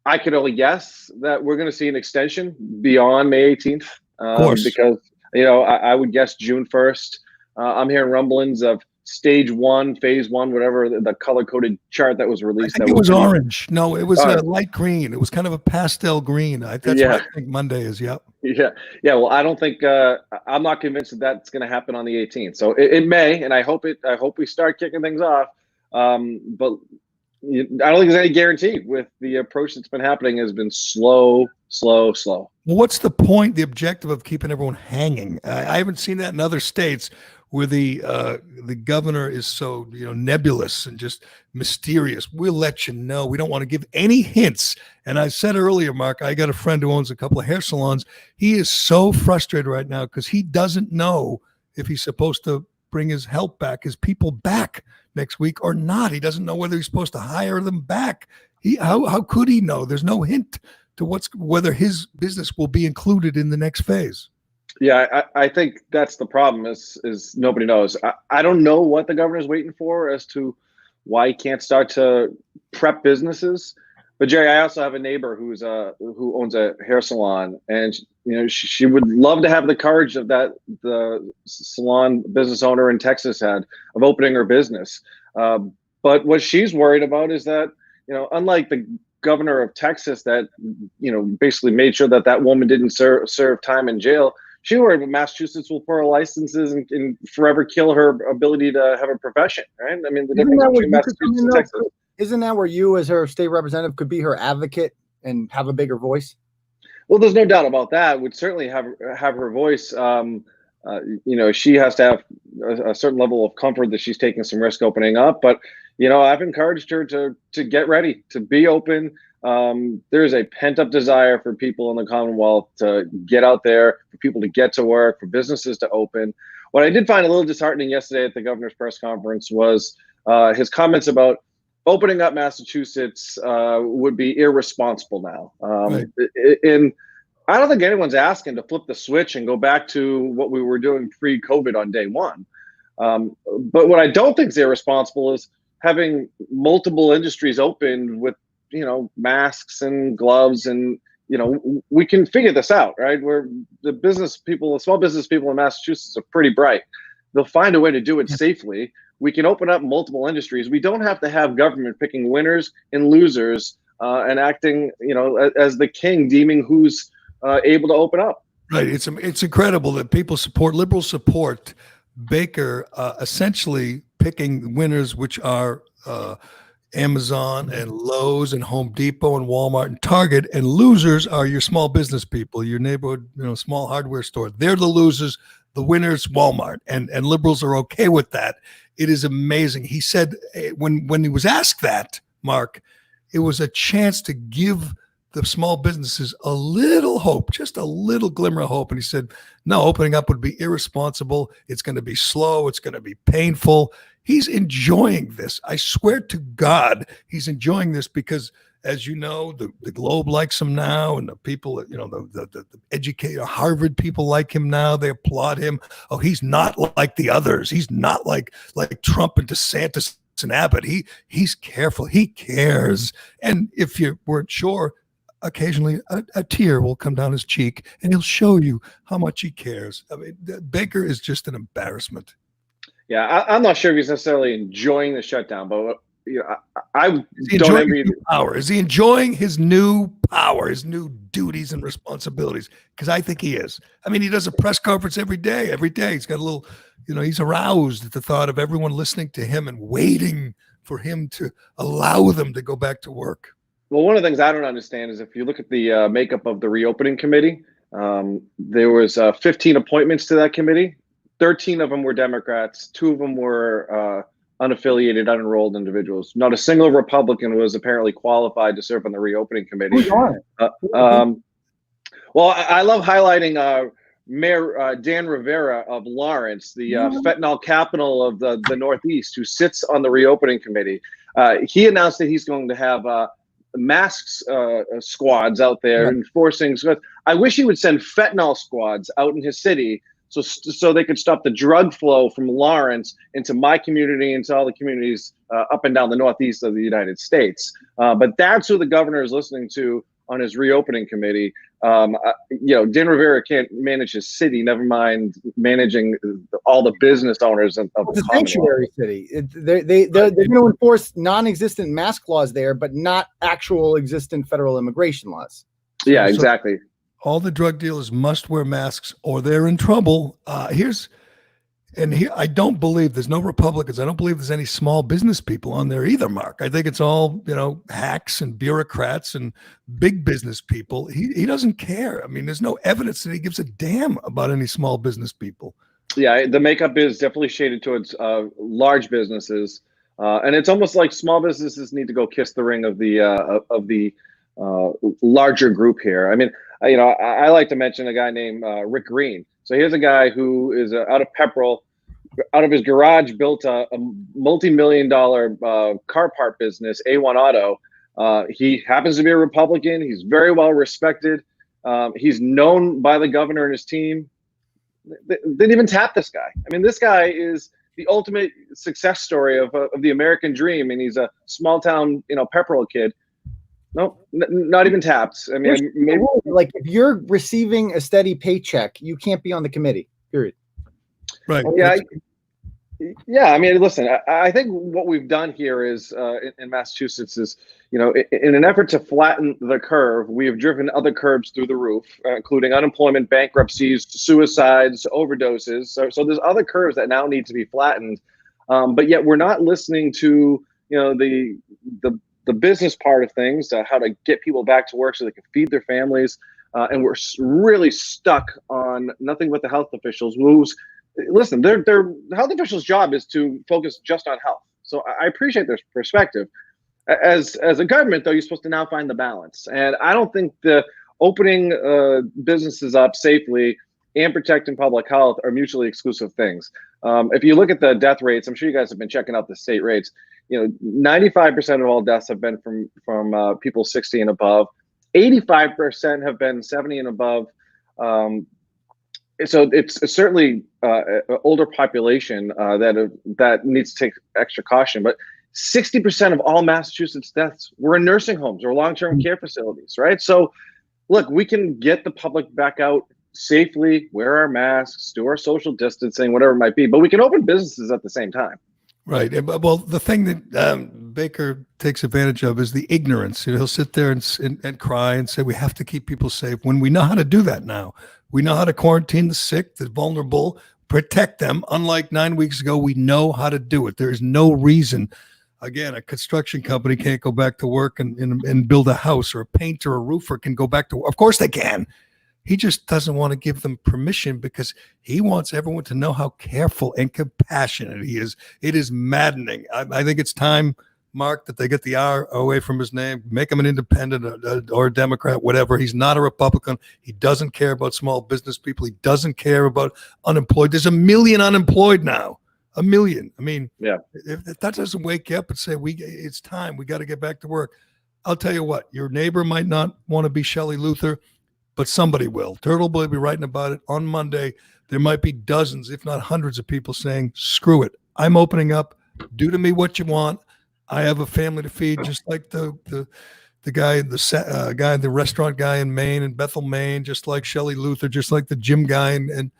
I could only guess that we're going to see an extension beyond May 18th, because, I would guess June 1st. I'm hearing rumblings of stage 1, phase 1, whatever the color-coded chart that was released. I think it was orange. No, it was a light green. It was kind of a pastel green. That's what I think Monday is. Yep. Yeah. Well, I don't think I'm not convinced that that's going to happen on the 18th. So it may, and I hope we start kicking things off. But I don't think there's any guarantee. With the approach that's been happening, has been slow. Well, what's the point, the objective of keeping everyone hanging? I haven't seen that in other states where the governor is so nebulous and just mysterious. We'll let you know. We don't want to give any hints. And I said earlier, Mark, I got a friend who owns a couple of hair salons. He is so frustrated right now because he doesn't know if he's supposed to bring his help back, his people back next week or not. He doesn't know whether he's supposed to hire them back. How could he know? There's no hint to whether his business will be included in the next phase. Yeah, I think that's the problem is nobody knows. I don't know what the governor's waiting for as to why he can't start to prep businesses. But Jerry, I also have a neighbor who owns a hair salon, and she would love to have the courage of the salon business owner in Texas had of opening her business. But what she's worried about is that unlike the governor of Texas that basically made sure that woman didn't serve time in jail, she worried that Massachusetts will pour her licenses and forever kill her ability to have a profession, right? I mean, the difference between Massachusetts and Texas. Isn't that where you, as her state representative, could be her advocate and have a bigger voice? Well, there's no doubt about that. Would certainly have her voice. She has to have a certain level of comfort that she's taking some risk opening up. But I've encouraged her to get ready, to be open. There's a pent-up desire for people in the Commonwealth to get out there, for people to get to work, for businesses to open. What I did find a little disheartening yesterday at the governor's press conference was his comments about opening up Massachusetts would be irresponsible now. Right. And I don't think anyone's asking to flip the switch and go back to what we were doing pre-COVID on day one. But what I don't think is irresponsible is having multiple industries open with masks and gloves, and we can figure this out, right? Where the small business people in Massachusetts are pretty bright. They'll find a way to do it safely. We can open up multiple industries. We don't have to have government picking winners and losers and acting, as the king, deeming who's able to open up. Right. It's incredible that liberals support Baker essentially picking winners, which are Amazon and Lowe's and Home Depot and Walmart and Target, and losers are your small business people, your neighborhood, small hardware store. They're the losers. The winners, Walmart, and liberals are okay with that. It is amazing. He said when he was asked that, Mark, it was a chance to give the small businesses a little hope, just a little glimmer of hope. And he said, no, opening up would be irresponsible. It's going to be slow. It's going to be painful. He's enjoying this. I swear to God, he's enjoying this because, as you know, the Globe likes him now, and the people, the educated Harvard people like him now. They applaud him. Oh, he's not like the others. He's not like Trump and DeSantis and Abbott. He's careful. He cares. And if you weren't sure, occasionally a tear will come down his cheek, and he'll show you how much he cares. I mean, Baker is just an embarrassment. Yeah, I'm not sure if he's necessarily enjoying the shutdown, but I don't envy power. Is he enjoying his new power, his new duties and responsibilities? Because I think he is. I mean, he does a press conference every day. He's got a little, he's aroused at the thought of everyone listening to him and waiting for him to allow them to go back to work. Well, one of the things I don't understand is if you look at the makeup of the reopening committee, There was 15 appointments to that committee. 13 of them were Democrats. 2 of them were unaffiliated, unenrolled individuals. Not a single Republican was apparently qualified to serve on the reopening committee. Who's on it? Well, I love highlighting Mayor Dan Rivera of Lawrence, the fentanyl capital of the Northeast, who sits on the reopening committee. He announced that he's going to have masks squads out there enforcing. I wish he would send fentanyl squads out in his city so they could stop the drug flow from Lawrence into my community, into all the communities up and down the Northeast of the United States. But that's who the governor is listening to on his reopening committee. Dan Rivera can't manage his city, never mind managing all the business owners of the sanctuary city. They're going to enforce non-existent mask laws there, but not actual existent federal immigration laws. Yeah, exactly. All the drug dealers must wear masks or they're in trouble. I don't believe there's no Republicans. I don't believe there's any small business people on there either, Mark. I think it's all, hacks and bureaucrats and big business people. He doesn't care. I mean, there's no evidence that he gives a damn about any small business people. Yeah, the makeup is definitely shaded towards large businesses. And it's almost like small businesses need to go kiss the ring of the larger group here. I mean, I like to mention a guy named Rick Green. So here's a guy who is out of Pepperell, out of his garage, built a multi-million-dollar car part business, A1 Auto. He happens to be a Republican. He's very well respected. He's known by the governor and his team. They didn't even tap this guy. I mean, this guy is the ultimate success story of the American dream, and he's a small-town, Pepperell kid. No, not even tapped. I mean, maybe like if you're receiving a steady paycheck, you can't be on the committee. Period. Right. Yeah. I mean, listen. I think what we've done here is in Massachusetts is, in an effort to flatten the curve, we have driven other curves through the roof, including unemployment, bankruptcies, suicides, overdoses. So there's other curves that now need to be flattened, but yet we're not listening to the business part of things, how to get people back to work so they can feed their families. And we're really stuck on nothing but the health officials listen, the health officials' job is to focus just on health. So I appreciate their perspective. As a government, though, you're supposed to now find the balance. And I don't think the opening businesses up safely and protecting public health are mutually exclusive things. If you look at the death rates, I'm sure you guys have been checking out the state rates. 95% of all deaths have been from people 60 and above. 85% have been 70 and above. So it's certainly an older population that needs to take extra caution. But 60% of all Massachusetts deaths were in nursing homes or long-term care facilities, right? So, look, we can get the public back out safely, wear our masks, do our social distancing, whatever it might be, but we can open businesses at the same time. Right. Well, the thing that Baker takes advantage of is the ignorance. He'll sit there and cry and say, we have to keep people safe, when we know how to do that now. We know how to quarantine the sick, the vulnerable, protect them. Unlike 9 weeks ago, we know how to do it. There is no reason. Again, a construction company can't go back to work and build a house, or a painter or roofer can go back to work. Of course they can. He just doesn't want to give them permission because he wants everyone to know how careful and compassionate he is. It is maddening. I think it's time, Mark, that they get the R away from his name, make him an independent or a Democrat, whatever. He's not a Republican. He doesn't care about small business people. He doesn't care about unemployed. There's 1 million unemployed now. 1 million. I mean, yeah. If that doesn't wake you up and say, it's time, we got to get back to work. I'll tell you what, your neighbor might not want to be Shelley Luther, but somebody will. Turtleboy will be writing about it on Monday. There might be dozens, if not hundreds of people saying, screw it. I'm opening up. Do to me what you want. I have a family to feed, just like the guy, the restaurant guy in Maine, in Bethel, Maine, just like Shelley Luther, just like the gym guy in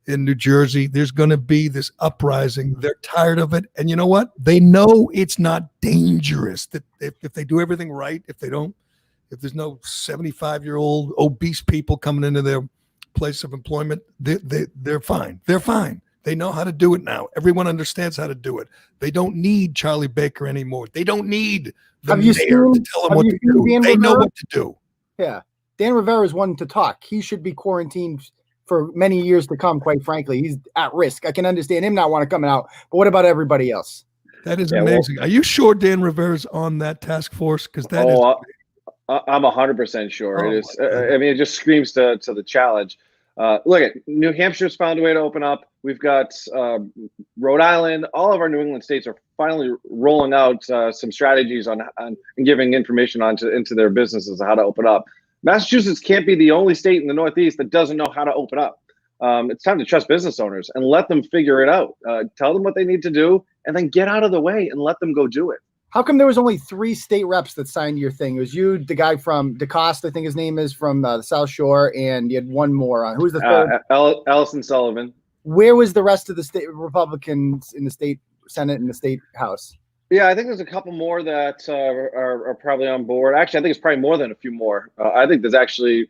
New Jersey. There's going to be this uprising. They're tired of it. And you know what? They know it's not dangerous. That if they do everything right, if there's no 75-year-old obese people coming into their place of employment, they're fine. They're fine. They know how to do it now. Everyone understands how to do it. They don't need Charlie Baker anymore. They don't need the mayor to tell them what to do. They know what to do. Yeah. Dan Rivera is one to talk. He should be quarantined for many years to come, quite frankly. He's at risk. I can understand him not want to come out, but what about everybody else? That is amazing. Are you sure Dan Rivera's on that task force? Because that is. I'm 100% sure. Oh, it is. I mean, it just screams to the challenge. Look at New Hampshire's found a way to open up. We've got Rhode Island. All of our New England states are finally rolling out some strategies on and giving information into their businesses on how to open up. Massachusetts can't be the only state in the Northeast that doesn't know how to open up. It's time to trust business owners and let them figure it out. Tell them what they need to do, and then get out of the way and let them go do it. How come there was only 3 state reps that signed your thing? It was you, the guy from DeCoste, I think his name is, from the South Shore, and you had one more. Who's the third? Allison Sullivan. Where was the rest of the state Republicans in the state Senate and the state House? Yeah, I think there's a couple more that are probably on board. Actually, I think it's probably more than a few more. I think there's actually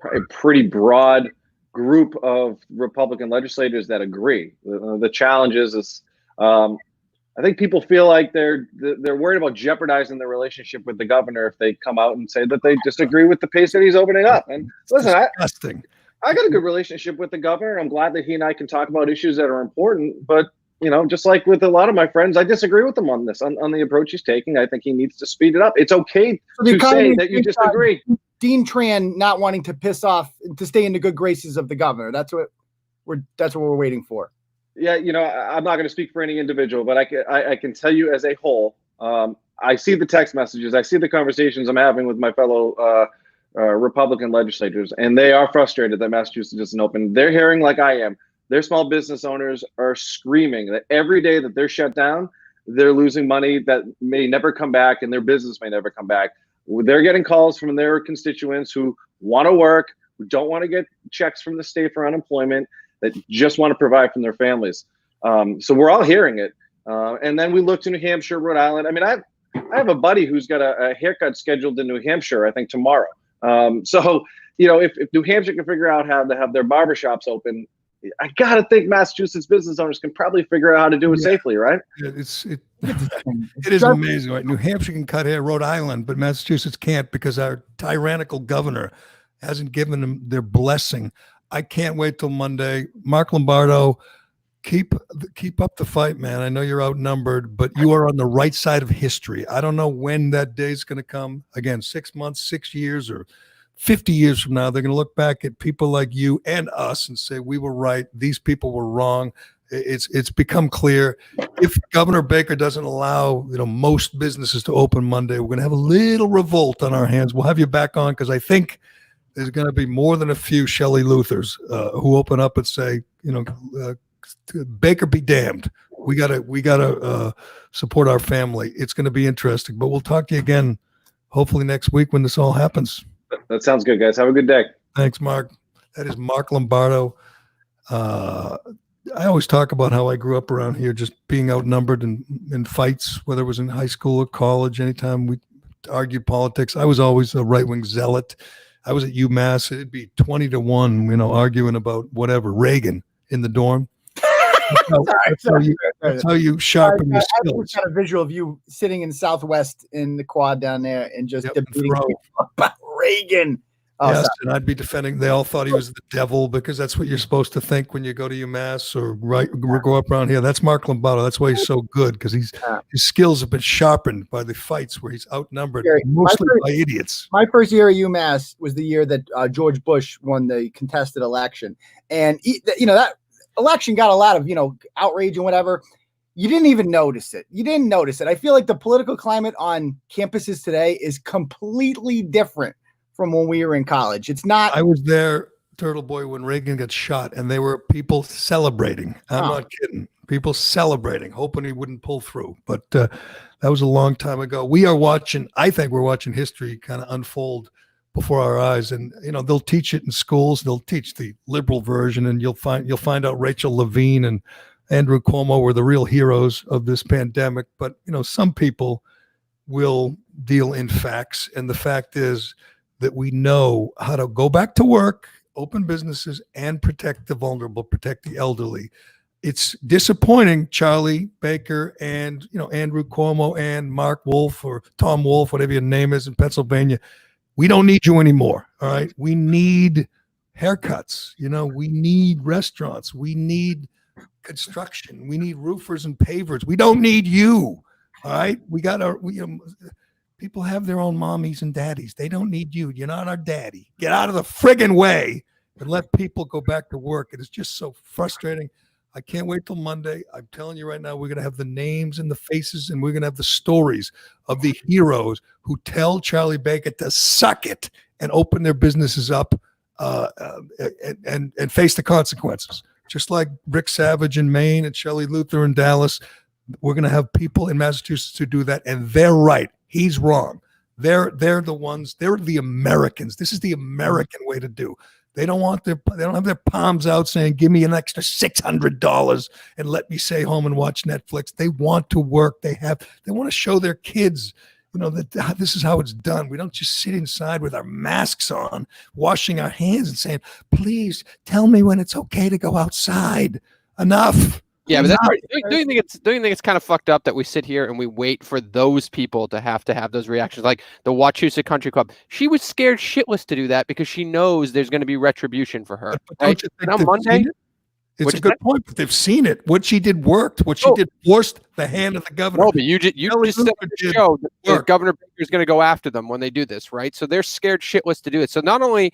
a pretty broad group of Republican legislators that agree. The challenge is I think people feel like they're worried about jeopardizing their relationship with the governor if they come out and say that they disagree with the pace that he's opening up. And listen, I got a good relationship with the governor. I'm glad that he and I can talk about issues that are important. But, you know, just like with a lot of my friends, I disagree with him on this, on the approach he's taking. I think he needs to speed it up. It's okay to say that you disagree. Dean Tran not wanting to piss off, to stay in the good graces of the governor. That's what we're waiting for. Yeah, you know, I'm not going to speak for any individual, but I can tell you as a whole, I see the text messages, I see the conversations I'm having with my fellow Republican legislators, and they are frustrated that Massachusetts isn't open. They're hearing, like I am, their small business owners are screaming that every day that they're shut down, they're losing money that may never come back, and their business may never come back. They're getting calls from their constituents who want to work, who don't want to get checks from the state for unemployment, that just want to provide from their families. So we're all hearing it. And then we look to New Hampshire, Rhode Island. I mean, I have a buddy who's got a haircut scheduled in New Hampshire, I think tomorrow. So, you know, if New Hampshire can figure out how to have their barbershops open, I got to think Massachusetts business owners can probably figure out how to do it safely, right? It is amazing, right? New Hampshire can cut hair, Rhode Island, but Massachusetts can't because our tyrannical governor hasn't given them their blessing. I can't wait till Monday. Mark Lombardo, keep up the fight, man. I know you're outnumbered, but you are on the right side of history. I don't know when that day's going to come. Again, 6 months, 6 years, or 50 years from now, they're going to look back at people like you and us and say, we were right. These people were wrong. It's become clear. If Governor Baker doesn't allow, you know, most businesses to open Monday, we're going to have a little revolt on our hands. We'll have you back on because I think there's going to be more than a few Shelley Luthers who open up and say, you know, Baker be damned. We gotta support our family. It's going to be interesting, but we'll talk to you again, hopefully next week when this all happens. That sounds good, guys. Have a good day. Thanks, Mark. That is Mark Lombardo. I always talk about how I grew up around here, just being outnumbered in fights, whether it was in high school or college. Anytime we argued politics, I was always a right-wing zealot. I was at UMass. It'd be 20-1, you know, arguing about whatever, Reagan in the dorm. That's how you sharpen your skills. I just got a visual of you sitting in Southwest in the quad down there and just debating about Reagan. Oh, yes, and I'd be defending. They all thought he was the devil because that's what you're supposed to think when you go to UMass or grow up around here. That's Mark Lombardo. That's why he's so good, because his skills have been sharpened by the fights where he's outnumbered, mostly by idiots. My first year at UMass was the year that George Bush won the contested election, and that election got a lot of outrage and whatever. You didn't even notice it. I feel like the political climate on campuses today is completely different from when we were in college. It's not. I was there, Turtleboy, when Reagan got shot, and there were people celebrating. I'm not kidding. People celebrating, hoping he wouldn't pull through. But that was a long time ago. I think we're watching history kind of unfold before our eyes. And, they'll teach it in schools. They'll teach the liberal version, and you'll find out Rachel Levine and Andrew Cuomo were the real heroes of this pandemic. But, some people will deal in facts. And the fact is, that we know how to go back to work, open businesses, and protect the vulnerable, protect the elderly. It's disappointing, Charlie Baker and Andrew Cuomo and Mark Wolf or Tom Wolf, whatever your name is in Pennsylvania. We don't need you anymore. All right. We need haircuts. We need restaurants. We need construction. We need roofers and pavers. We don't need you. All right. People have their own mommies and daddies. They don't need you. You're not our daddy. Get out of the friggin' way and let people go back to work. It is just so frustrating. I can't wait till Monday. I'm telling you right now, we're going to have the names and the faces, and we're going to have the stories of the heroes who tell Charlie Baker to suck it and open their businesses up and face the consequences. Just like Rick Savage in Maine and Shelley Luther in Dallas, we're going to have people in Massachusetts who do that, and they're right. He's wrong. They're the ones. They're the Americans. This is the American way to do. They don't have their palms out saying, give me an extra $600 and let me stay home and watch Netflix. They want to work. They want to show their kids, that this is how it's done. We don't just sit inside with our masks on, washing our hands and saying, please tell me when it's okay to go outside. Enough. Yeah, but that's right. Do you think it's kind of fucked up that we sit here and we wait for those people to have those reactions? Like the Wachusett Country Club, she was scared shitless to do that because she knows there's going to be retribution for her. But don't you think on Monday, it's a good point, but they've seen it. What she did worked. What she did forced the hand of the governor. No, but you just said on the show that Governor Baker is going to go after them when they do this, right? So they're scared shitless to do it. So not only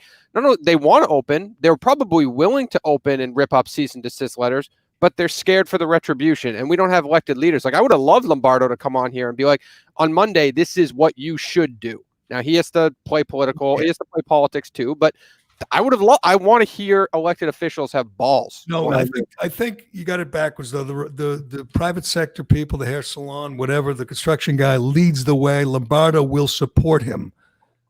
they want to open, they're probably willing to open and rip up cease and desist letters, but they're scared for the retribution. And we don't have elected leaders. Like, I would have loved Lombardo to come on here and be like, on Monday, this is what you should do. Now, he has to play political. He has to play politics too. But I want to hear elected officials have balls. No, I think you got it backwards, though. The private sector people, the hair salon, whatever, the construction guy leads the way. Lombardo will support him.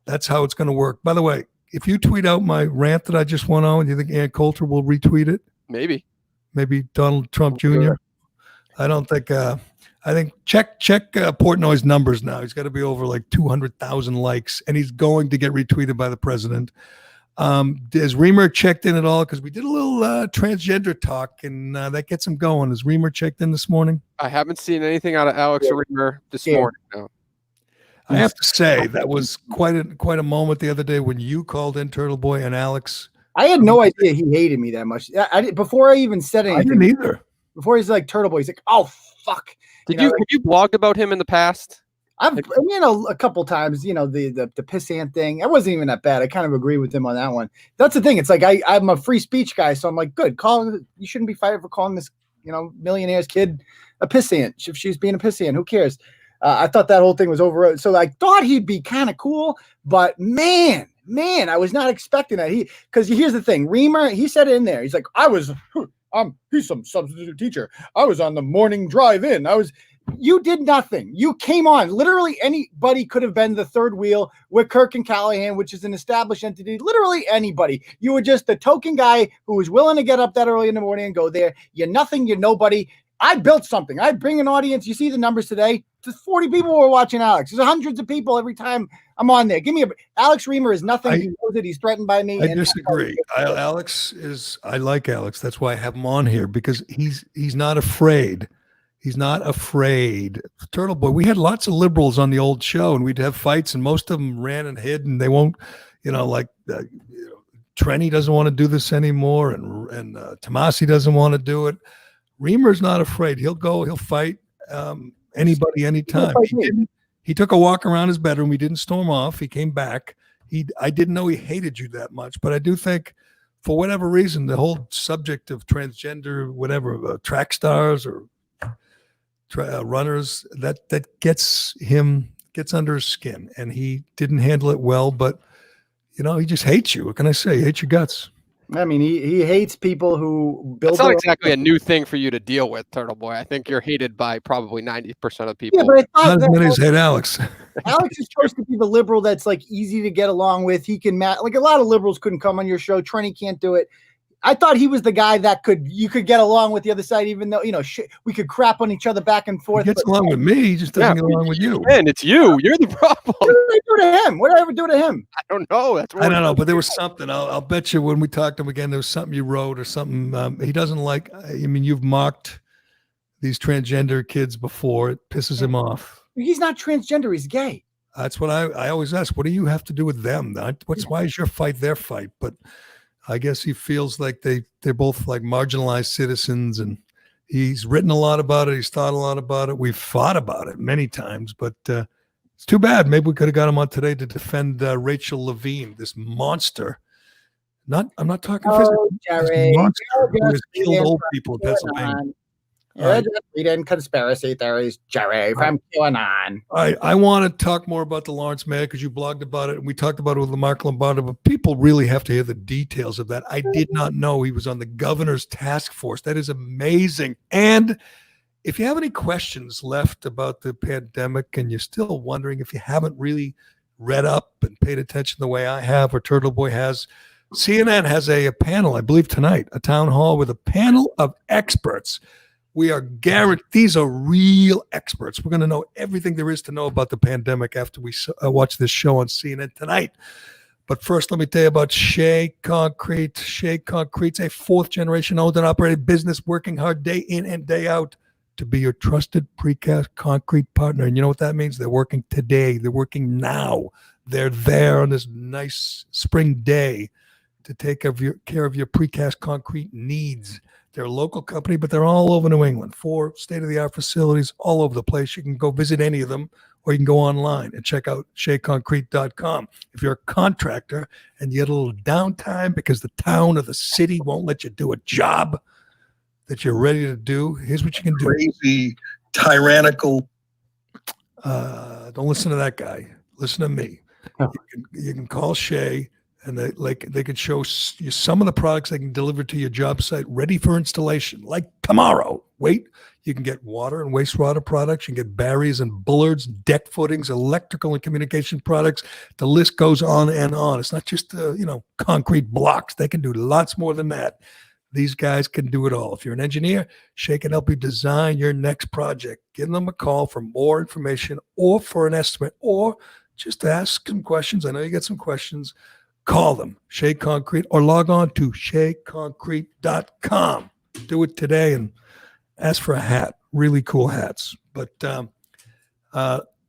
That's how it's going to work. By the way, if you tweet out my rant that I just went on, do you think Ann Coulter will retweet it? Maybe Donald Trump Jr. I don't think. I think check Portnoy's numbers now. He's got to be over like 200,000 likes, and he's going to get retweeted by the president. Has Reamer checked in at all? Because we did a little transgender talk, and that gets him going. Has Reamer checked in this morning? I haven't seen anything out of Alex Reamer this morning. No. I have to say that was quite a moment the other day when you called in Turtleboy and Alex. I had no idea he hated me that much. Before I even said anything. I didn't either. Before he's like Turtleboy, he's like, "Oh fuck." Have you blogged about him in the past? I've a couple times. The pissant thing. It wasn't even that bad. I kind of agree with him on that one. That's the thing. It's like I'm a free speech guy, so I'm like, good. You shouldn't be fired for calling this millionaire's kid a pissant. If she's being a pissant, who cares? I thought that whole thing was over. So I thought he'd be kind of cool, but man, I was not expecting that. Because here's the thing, Reamer, he said it in there. He's like, he's some substitute teacher. I was on the morning drive-in. You did nothing. You came on. Literally anybody could have been the third wheel with Kirk and Callahan, which is an established entity. Literally anybody. You were just the token guy who was willing to get up that early in the morning and go there. You're nothing. You're nobody. I built something. I bring an audience. You see the numbers today. There's 40 people who are watching Alex. There's hundreds of people every time I'm on there. Alex Reamer is nothing. He knows it. He's threatened by me. I disagree. I like Alex. That's why I have him on here, because he's not afraid. He's not afraid. Turtleboy, we had lots of liberals on the old show, and we'd have fights, and most of them ran and hid, and they won't, Trenny doesn't want to do this anymore, and Tomasi doesn't want to do it. Reamer's not afraid. He'll go. He'll fight anybody, anytime. He took a walk around his bedroom. He didn't storm off. He came back. I didn't know he hated you that much, but I do think, for whatever reason, the whole subject of transgender, whatever, track stars or runners, that gets under his skin, and he didn't handle it well. But he just hates you. What can I say? He hates your guts. I mean, he hates people who build. It's not exactly a new thing for you to deal with, Turtleboy. I think you're hated by probably 90% of people. Yeah, but not as many as hate Alex. Alex is supposed to be the liberal that's like easy to get along with. He can like a lot of liberals couldn't come on your show. Trenny can't do it. I thought he was the guy that you could get along with the other side, even though we could crap on each other back and forth. He gets along with me. He just doesn't get along with you. And it's you. You're the problem. What did I do to him? What did I ever do to him? I don't know. I don't know, but there was something. I'll bet you when we talked to him again, there was something you wrote or something. He doesn't like. I mean, you've mocked these transgender kids before. It pisses him off. He's not transgender. He's gay. That's what I always ask. What do you have to do with them? Why is your fight their fight? But I guess he feels like they're both like marginalized citizens, and he's written a lot about it. He's thought a lot about it. We've fought about it many times, but it's too bad. Maybe we could have got him on today to defend Rachel Levine, this monster. I'm not talking physical. Jerry, This monster who has killed old people in Pennsylvania. You're just reading conspiracy theories, Jerry, from QAnon. I want to talk more about the Lawrence Mayor because you blogged about it and we talked about it with Mark Lombardo, but people really have to hear the details of that. I did not know he was on the governor's task force. That is amazing. And if you have any questions left about the pandemic and you're still wondering if you haven't really read up and paid attention the way I have or Turtleboy has, CNN has a panel, I believe tonight, a town hall with a panel of experts. We are guaranteed, these are real experts. We're going to know everything there is to know about the pandemic after we watch this show on CNN tonight. But first, let me tell you about Shea Concrete. Shea Concrete's a fourth-generation owned and operated business working hard day in and day out to be your trusted precast concrete partner. And you know what that means? They're working today. They're working now. They're there on this nice spring day to take care of your precast concrete needs. They're a local company, but they're all over New England. 4 state-of-the-art facilities all over the place. You can go visit any of them, or you can go online and check out SheaConcrete.com. If you're a contractor and you get a little downtime because the town or the city won't let you do a job that you're ready to do, here's what you can do. Crazy, tyrannical. Don't listen to that guy. Listen to me. You can call Shea. And they can show you some of the products they can deliver to your job site ready for installation, like tomorrow. Wait, you can get water and wastewater products. You can get barriers and bullards, deck footings, electrical and communication products. The list goes on and on. It's not just concrete blocks. They can do lots more than that. These guys can do it all. If you're an engineer, Shea can help you design your next project. Give them a call for more information or for an estimate or just to ask some questions. I know you got some questions. Call them, Shea Concrete, or log on to SheaConcrete.com. Do it today and ask for a hat. Really cool hats. But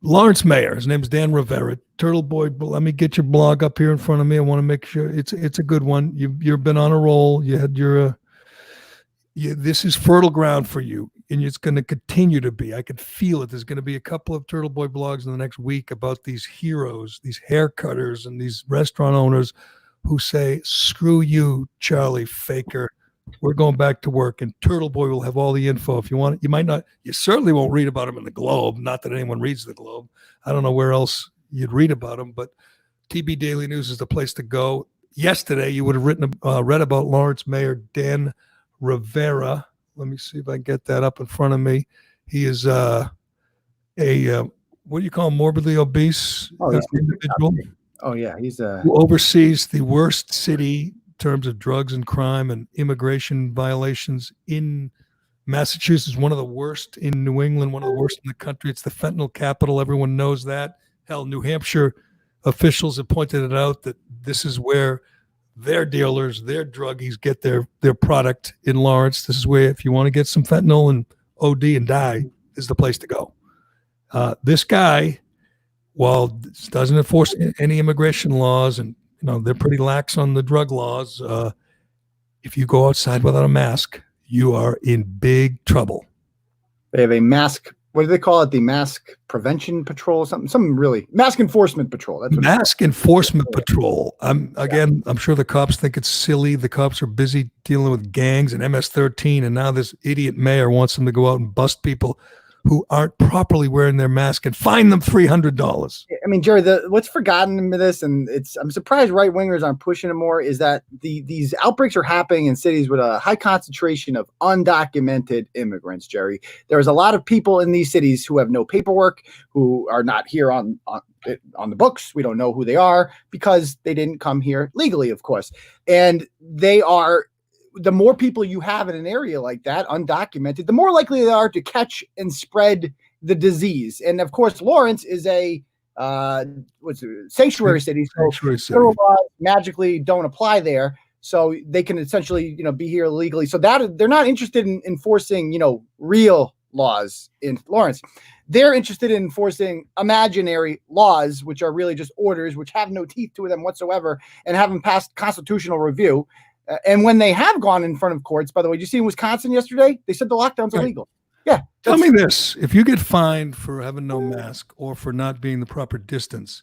Lawrence Mayor, his name's Dan Rivera. Turtleboy, let me get your blog up here in front of me. I want to make sure it's a good one. You've been on a roll. You had this is fertile ground for you, and it's going to continue to be. I can feel it. There's going to be a couple of Turtleboy blogs in the next week about these heroes, these hair cutters, and these restaurant owners who say, screw you, Charlie Faker. We're going back to work, and Turtleboy will have all the info. If you want it, you certainly won't read about him in the Globe. Not that anyone reads the Globe. I don't know where else you'd read about him, but TB Daily News is the place to go. Yesterday, you would have read about Lawrence Mayor Dan Rivera. Let me see if I can get that up in front of me. He is what do you call him, morbidly obese individual? Oh yeah, who oversees the worst city in terms of drugs and crime and immigration violations in Massachusetts. One of the worst in New England, one of the worst in the country. It's the fentanyl capital. Everyone knows that. Hell, New Hampshire officials have pointed it out that this is where their dealers, their druggies get their product in Lawrence. This is where, if you want to get some fentanyl and OD and die, is the place to go. This guy, while doesn't enforce any immigration laws, and they're pretty lax on the drug laws, if you go outside without a mask, you are in big trouble. They have a mask. What do they call it? The mask prevention patrol, something really mask enforcement patrol. That's what mask enforcement patrol. I'm sure the cops think it's silly. The cops are busy dealing with gangs and MS-13, and now this idiot mayor wants them to go out and bust people who aren't properly wearing their mask and fine them $300. I mean, Jerry, what's forgotten in this, and I'm surprised right wingers aren't pushing it more, is that these outbreaks are happening in cities with a high concentration of undocumented immigrants, Jerry. There's a lot of people in these cities who have no paperwork, who are not here on the books. We don't know who they are because they didn't come here legally, of course. And the more people you have in an area like that, undocumented, the more likely they are to catch and spread the disease. And of course, Lawrence is a sanctuary city, so federal laws magically don't apply there. So they can essentially, be here illegally. So that they're not interested in enforcing, real laws in Florence. They're interested in enforcing imaginary laws, which are really just orders, which have no teeth to them whatsoever, and haven't passed constitutional review. And when they have gone in front of courts, by the way, did you see in Wisconsin yesterday? They said the lockdown's illegal. Yeah. Tell me this. If you get fined for having no mask or for not being the proper distance,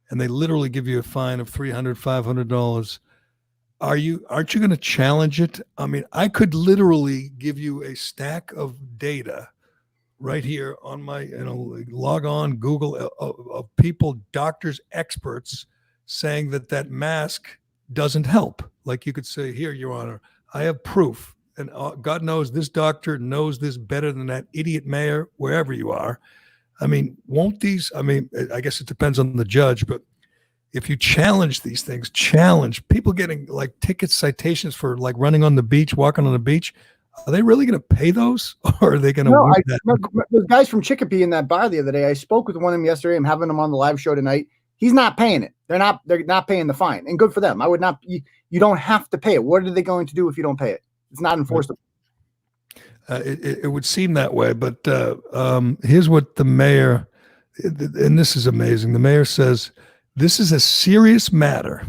and they literally give you a fine of $300, $500, aren't you going to challenge it? I mean, I could literally give you a stack of data right here on my, log on Google of people, doctors, experts saying that mask doesn't help. Like you could say, here, Your Honor, I have proof. And God knows this doctor knows this better than that idiot mayor, wherever you are. I mean, I guess it depends on the judge, but if you challenge these things, people getting like tickets, citations for like running on the beach, walking on the beach, are they really going to pay those, or are they going to? No, those guys from Chicopee in that bar the other day. I spoke with one of them yesterday. I'm having them on the live show tonight. He's not paying it. They're not paying the fine, and good for them. I would not. You don't have to pay it. What are they going to do if you don't pay it? It's not enforceable. It would seem that way, but here's what the mayor, and this is amazing. The mayor says, this is a serious matter.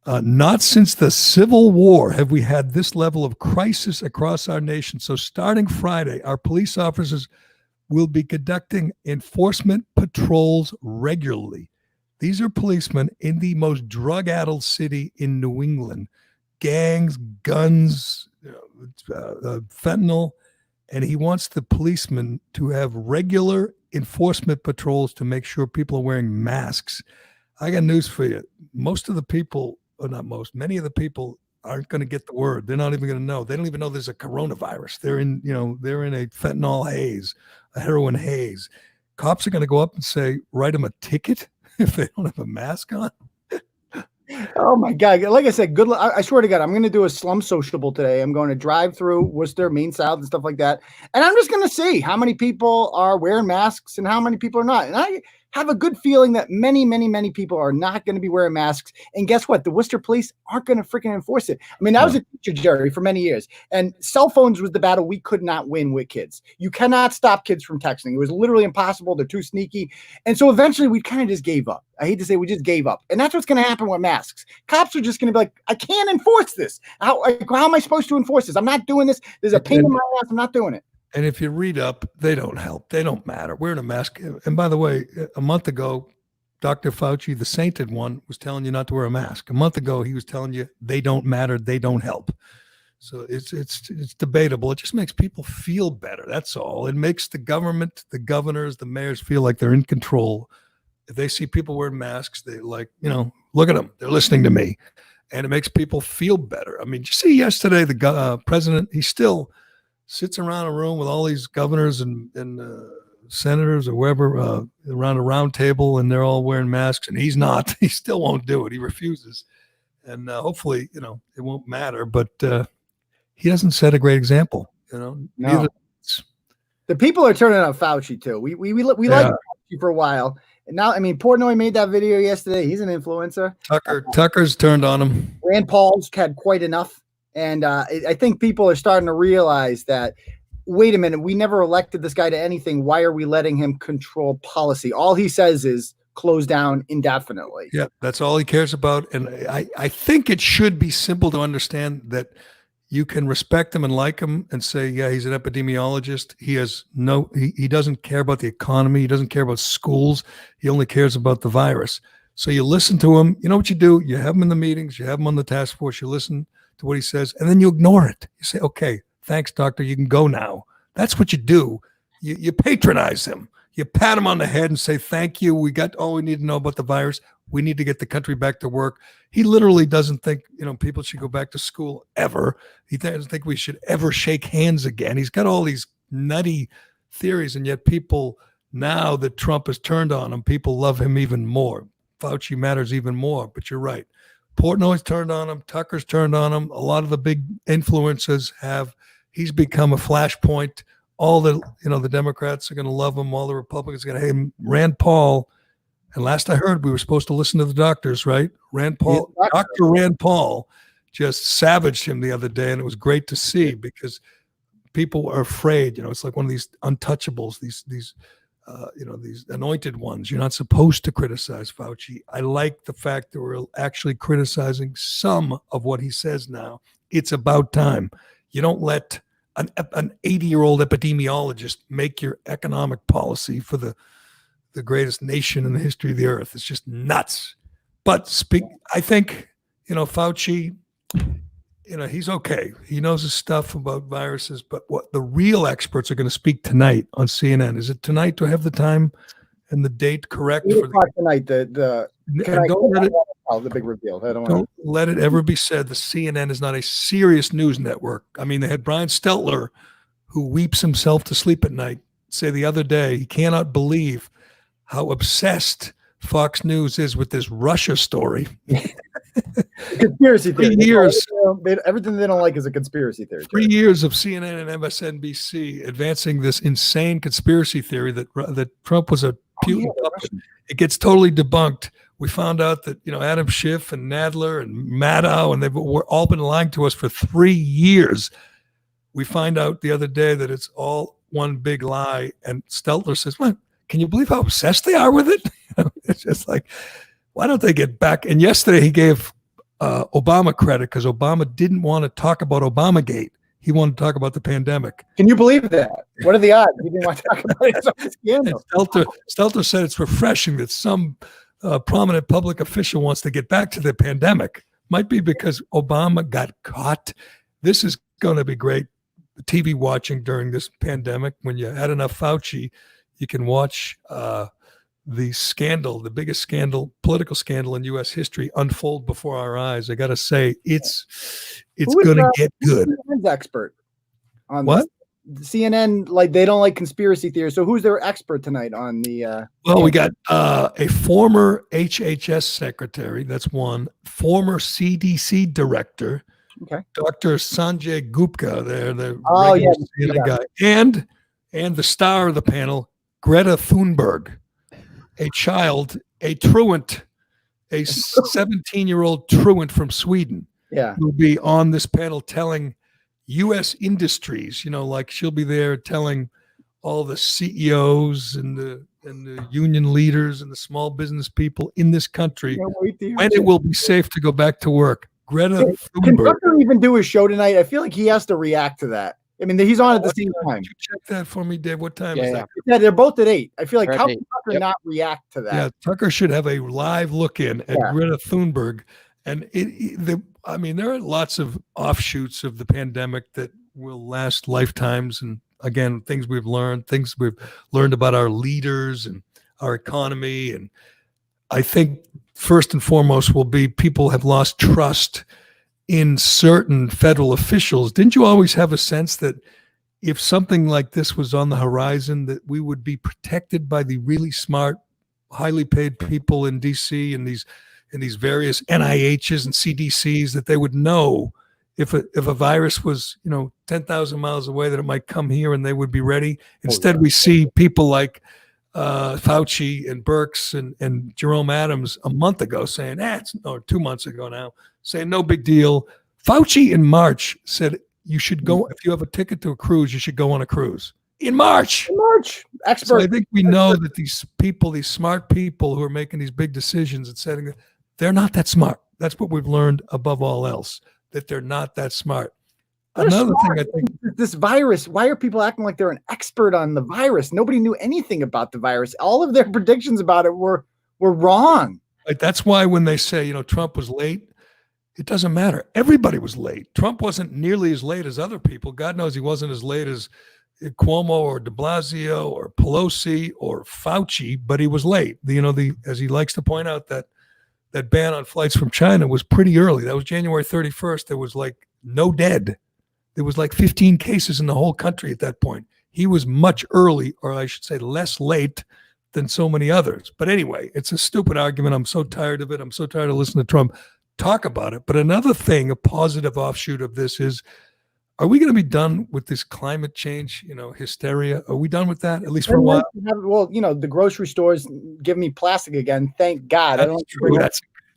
Not since the Civil War have we had this level of crisis across our nation. So starting Friday, our police officers will be conducting enforcement patrols regularly. These are policemen in the most drug-addled city in New England. Gangs, guns, fentanyl, and he wants the policemen to have regular enforcement patrols to make sure people are wearing masks. I got news for you. Most of the people, or not most, many of the people aren't going to get the word. They're not even going to know. They don't even know there's a coronavirus. They're in a fentanyl haze, a heroin haze. Cops are going to go up and say, write them a ticket if they don't have a mask on. Oh my God. Like I said, good luck. I swear to God, I'm going to do a slum sociable today. I'm going to drive through Worcester, Main South and stuff like that. And I'm just going to see how many people are wearing masks and how many people are not. And I have a good feeling that many, many, many people are not going to be wearing masks. And guess what? The Worcester police aren't going to freaking enforce it. I mean, I was a teacher, Jerry, for many years, and cell phones was the battle we could not win with kids. You cannot stop kids from texting. It was literally impossible. They're too sneaky. And so eventually we kind of just gave up. I hate to say we just gave up. And that's what's going to happen with masks. Cops are just going to be like, I can't enforce this. How am I supposed to enforce this? I'm not doing this. There's a pain in my ass. I'm not doing it. And if you read up, they don't help. They don't matter. Wearing a mask. And by the way, a month ago, Dr. Fauci, the sainted one, was telling you not to wear a mask. A month ago, he was telling you they don't matter. They don't help. So it's debatable. It just makes people feel better. That's all. It makes the government, the governors, the mayors feel like they're in control. If they see people wearing masks, they like, look at them. They're listening to me. And it makes people feel better. I mean, did you see yesterday the president, he still sits around a room with all these governors and senators or whoever around a round table, and they're all wearing masks, and he's not. He still won't do it. He refuses. And hopefully, it won't matter. But he doesn't set a great example. No. The people are turning on Fauci too. We liked Fauci for a while. And now, I mean, Portnoy made that video yesterday. He's an influencer. Tucker's turned on him. Rand Paul's had quite enough. And I think people are starting to realize that, wait a minute, we never elected this guy to anything. Why are we letting him control policy? All he says is close down indefinitely. Yeah, that's all he cares about. And I think it should be simple to understand that you can respect him and like him and say, yeah, he's an epidemiologist. He doesn't care about the economy. He doesn't care about schools. He only cares about the virus. So you listen to him. You know what you do? You have him in the meetings. You have him on the task force. You listen to what he says, and then you ignore it. You say, okay, thanks, doctor. You can go now. That's what you do. You patronize him. You pat him on the head and say, thank you. We got all we need to know about the virus. We need to get the country back to work. He literally doesn't think, people should go back to school ever. He doesn't think we should ever shake hands again. He's got all these nutty theories, and yet people, now that Trump has turned on him, people love him even more. Fauci matters even more, but you're right. Portnoy's turned on him. Tucker's turned on him. A lot of the big influencers have. He's become a flashpoint. All the Democrats are going to love him. All the Republicans are going to hate him. Rand Paul, and last I heard, we were supposed to listen to the doctors, right? Dr. Rand Paul just savaged him the other day, and it was great to see because people are afraid. It's like one of these untouchables, these anointed ones. You're not supposed to criticize Fauci. I like the fact that we're actually criticizing some of what he says now. It's about time. You don't let an 80-year-old epidemiologist make your economic policy for the greatest nation in the history of the earth. It's just nuts. But I think, Fauci, he's okay. He knows his stuff about viruses, but what the real experts are going to speak tonight on CNN. Is it tonight? Do I have the time and the date correct? 8 o'clock tonight. The big reveal. Don't let it ever be said the CNN is not a serious news network. I mean, they had Brian Stelter, who weeps himself to sleep at night, say the other day he cannot believe how obsessed Fox News is with this Russia story. Conspiracy theory. 3 years. Everything they don't like is a conspiracy theory. 3 years of CNN and MSNBC advancing this insane conspiracy theory that Trump was a Putin puppet. It gets totally debunked. We found out that Adam Schiff and Nadler and Maddow, and they've all been lying to us for 3 years. We find out the other day that it's all one big lie, and Stelter says, "Well, can you believe how obsessed they are with it?" It's just like, why don't they get back? And yesterday he gave Obama credit because Obama didn't want to talk about Obamagate. He wanted to talk about the pandemic. Can you believe that? What are the odds? He didn't want to talk about it. Scandal. Stelter said it's refreshing that some prominent public official wants to get back to the pandemic. Might be because Obama got caught. This is going to be great TV watching during this pandemic. When you had enough Fauci, you can watch the scandal, the biggest scandal, political scandal in U.S. history, unfold before our eyes. I got to say, it's going to get good. CNN's expert on what? This? CNN, like they don't like conspiracy theories. So who's their expert tonight on the? Well, we got a former HHS secretary. That's one. Former CDC director. Okay. Dr. Sanjay Gupta. There, the CNN guy, and the star of the panel, Greta Thunberg. A child, a truant, a 17-year-old truant from Sweden, will be on this panel telling U.S. industries, like she'll be there telling all the CEOs and the union leaders and the small business people in this country when it will be safe to go back to work. Greta Thunberg. Can Tucker even do his show tonight? I feel like he has to react to that. I mean, he's on at the same time. Could you check that for me, Dave? What time is that? Yeah, they're both at 8. I feel like how can Tucker not react to that? Yeah, Tucker should have a live look in at Greta Thunberg. And there are lots of offshoots of the pandemic that will last lifetimes. And again, things we've learned about our leaders and our economy. And I think first and foremost will be people have lost trust in certain federal officials. Didn't you always have a sense that if something like this was on the horizon, that we would be protected by the really smart, highly paid people in DC and these various NIHs and CDCs, that they would know if a virus was 10,000 miles away, that it might come here and they would be ready. Instead, we see people like Fauci and Birx and Jerome Adams a month ago saying, 2 months ago now, saying no big deal. Fauci in March said you should go, if you have a ticket to a cruise, you should go on a cruise. In March. Expert. So I think we know that these people, these smart people who are making these big decisions and setting, they're not that smart. That's what we've learned above all else, that they're not that smart. Another thing I think, this virus, why are people acting like they're an expert on the virus? Nobody knew anything about the virus. All of their predictions about it were wrong. Like, that's why when they say, Trump was late, it doesn't matter. Everybody was late. Trump wasn't nearly as late as other people. God knows he wasn't as late as Cuomo or de Blasio or Pelosi or Fauci, but he was late. As he likes to point out, that ban on flights from China was pretty early. That was January 31st. There was like no dead. There was like 15 cases in the whole country at that point. He was much early, or I should say less late than so many others. But anyway, it's a stupid argument. I'm so tired of it. I'm so tired of listening to Trump talk about it. But another thing, a positive offshoot of this is, are we going to be done with this climate change, hysteria? Are we done with that, at least for a while? Well, the grocery stores give me plastic again. Thank God. That's true.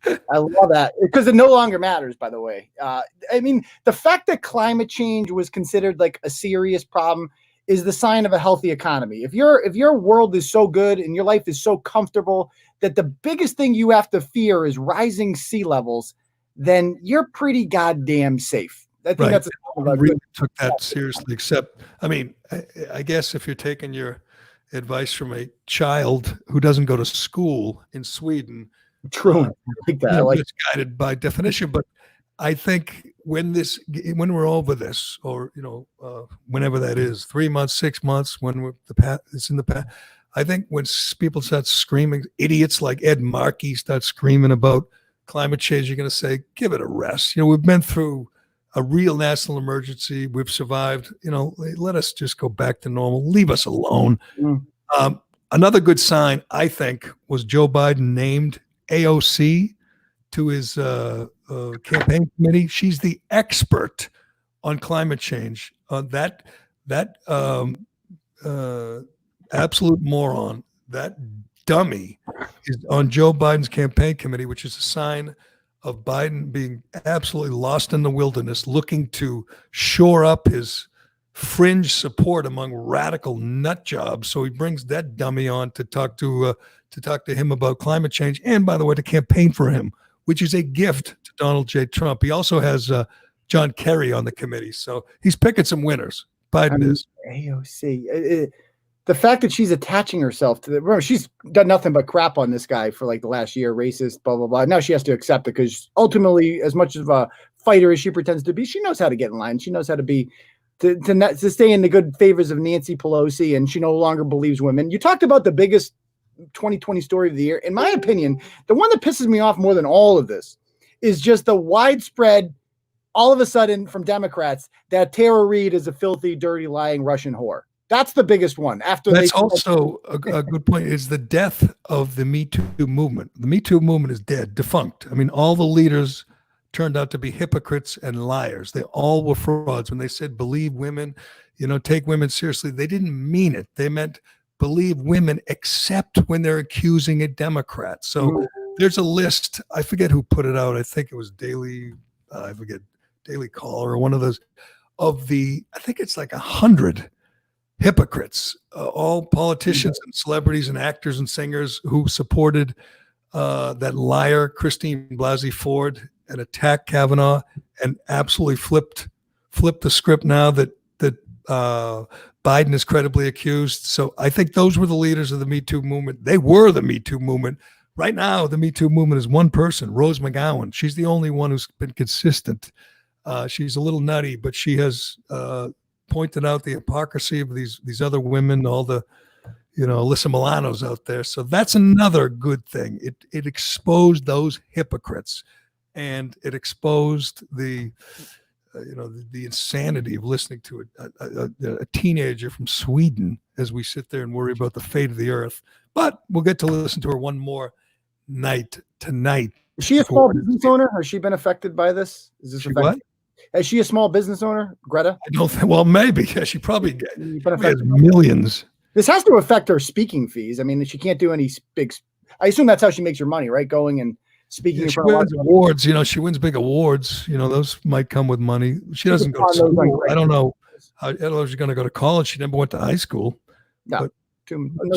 I love that because it no longer matters, by the way. I mean, the fact that climate change was considered like a serious problem is the sign of a healthy economy. If your world is so good and your life is so comfortable that the biggest thing you have to fear is rising sea levels, then you're pretty goddamn safe. I think that's really took that seriously. Except, I mean, I guess if you're taking your advice from a child who doesn't go to school in Sweden, true, like that. It's guided by definition. But I think when we're over this, or whenever that is, 3 months, 6 months, when it's in the past. I think when people start screaming, idiots like Ed Markey start screaming about climate change, you're going to say, give it a rest. We've been through a real national emergency. We've survived. Let us just go back to normal. Leave us alone. Another good sign, I think, was Joe Biden named AOC to his campaign committee. She's the expert on climate change. That absolute moron, that dummy, is on Joe Biden's campaign committee, which is a sign of Biden being absolutely lost in the wilderness, looking to shore up his fringe support among radical nut jobs. So he brings that dummy on to talk to him about climate change, and, by the way, to campaign for him, which is a gift to Donald J. Trump. He also has John Kerry on the committee, so he's picking some winners. Biden is. AOC. The fact that she's attaching herself to remember, she's done nothing but crap on this guy for like the last year, racist, blah, blah, blah. Now she has to accept it because ultimately, as much of a fighter as she pretends to be, she knows how to get in line. She knows how to be to stay in the good favors of Nancy Pelosi, and she no longer believes women. You talked about the biggest 2020 story of the year. In my opinion, the one that pisses me off more than all of this is just the widespread, all of a sudden from Democrats, that Tara Reid is a filthy, dirty, lying Russian whore. That's the biggest one. That's also a good point, is the death of the Me Too movement. The Me Too movement is dead, defunct. I mean, all the leaders turned out to be hypocrites and liars. They all were frauds. When they said believe women, take women seriously, they didn't mean it. They meant believe women, except when they're accusing a Democrat. So there's a list. I forget who put it out. I think it was Daily Caller or one of those, I think it's like 100 hypocrites, all politicians and celebrities and actors and singers who supported that liar Christine Blasey Ford and attacked Kavanaugh, and absolutely flipped the script now that Biden is credibly accused. So I think those were the leaders of the Me Too movement. They were the Me Too movement. Right now, the Me Too movement is one person, Rose McGowan. She's the only one who's been consistent. She's a little nutty, but she has pointed out the hypocrisy of these other women, all the Alyssa Milano's out there. So that's another good thing. It exposed those hypocrites, and it exposed the insanity of listening to a teenager from Sweden as we sit there and worry about the fate of the earth. But we'll get to listen to her one more night tonight. Is she a small business owner? Has she been affected by this? Is this what? Is she a small business owner, Greta? I don't think. Well, maybe. Yeah, she probably has millions. This has to affect her speaking fees. I mean, she can't do any big. I assume that's how she makes her money, right? Going and speaking. Yeah, she wins awards. She wins big awards. Those might come with money. She doesn't go to school. I don't know. I don't know if she's going to go to college. She never went to high school. No, but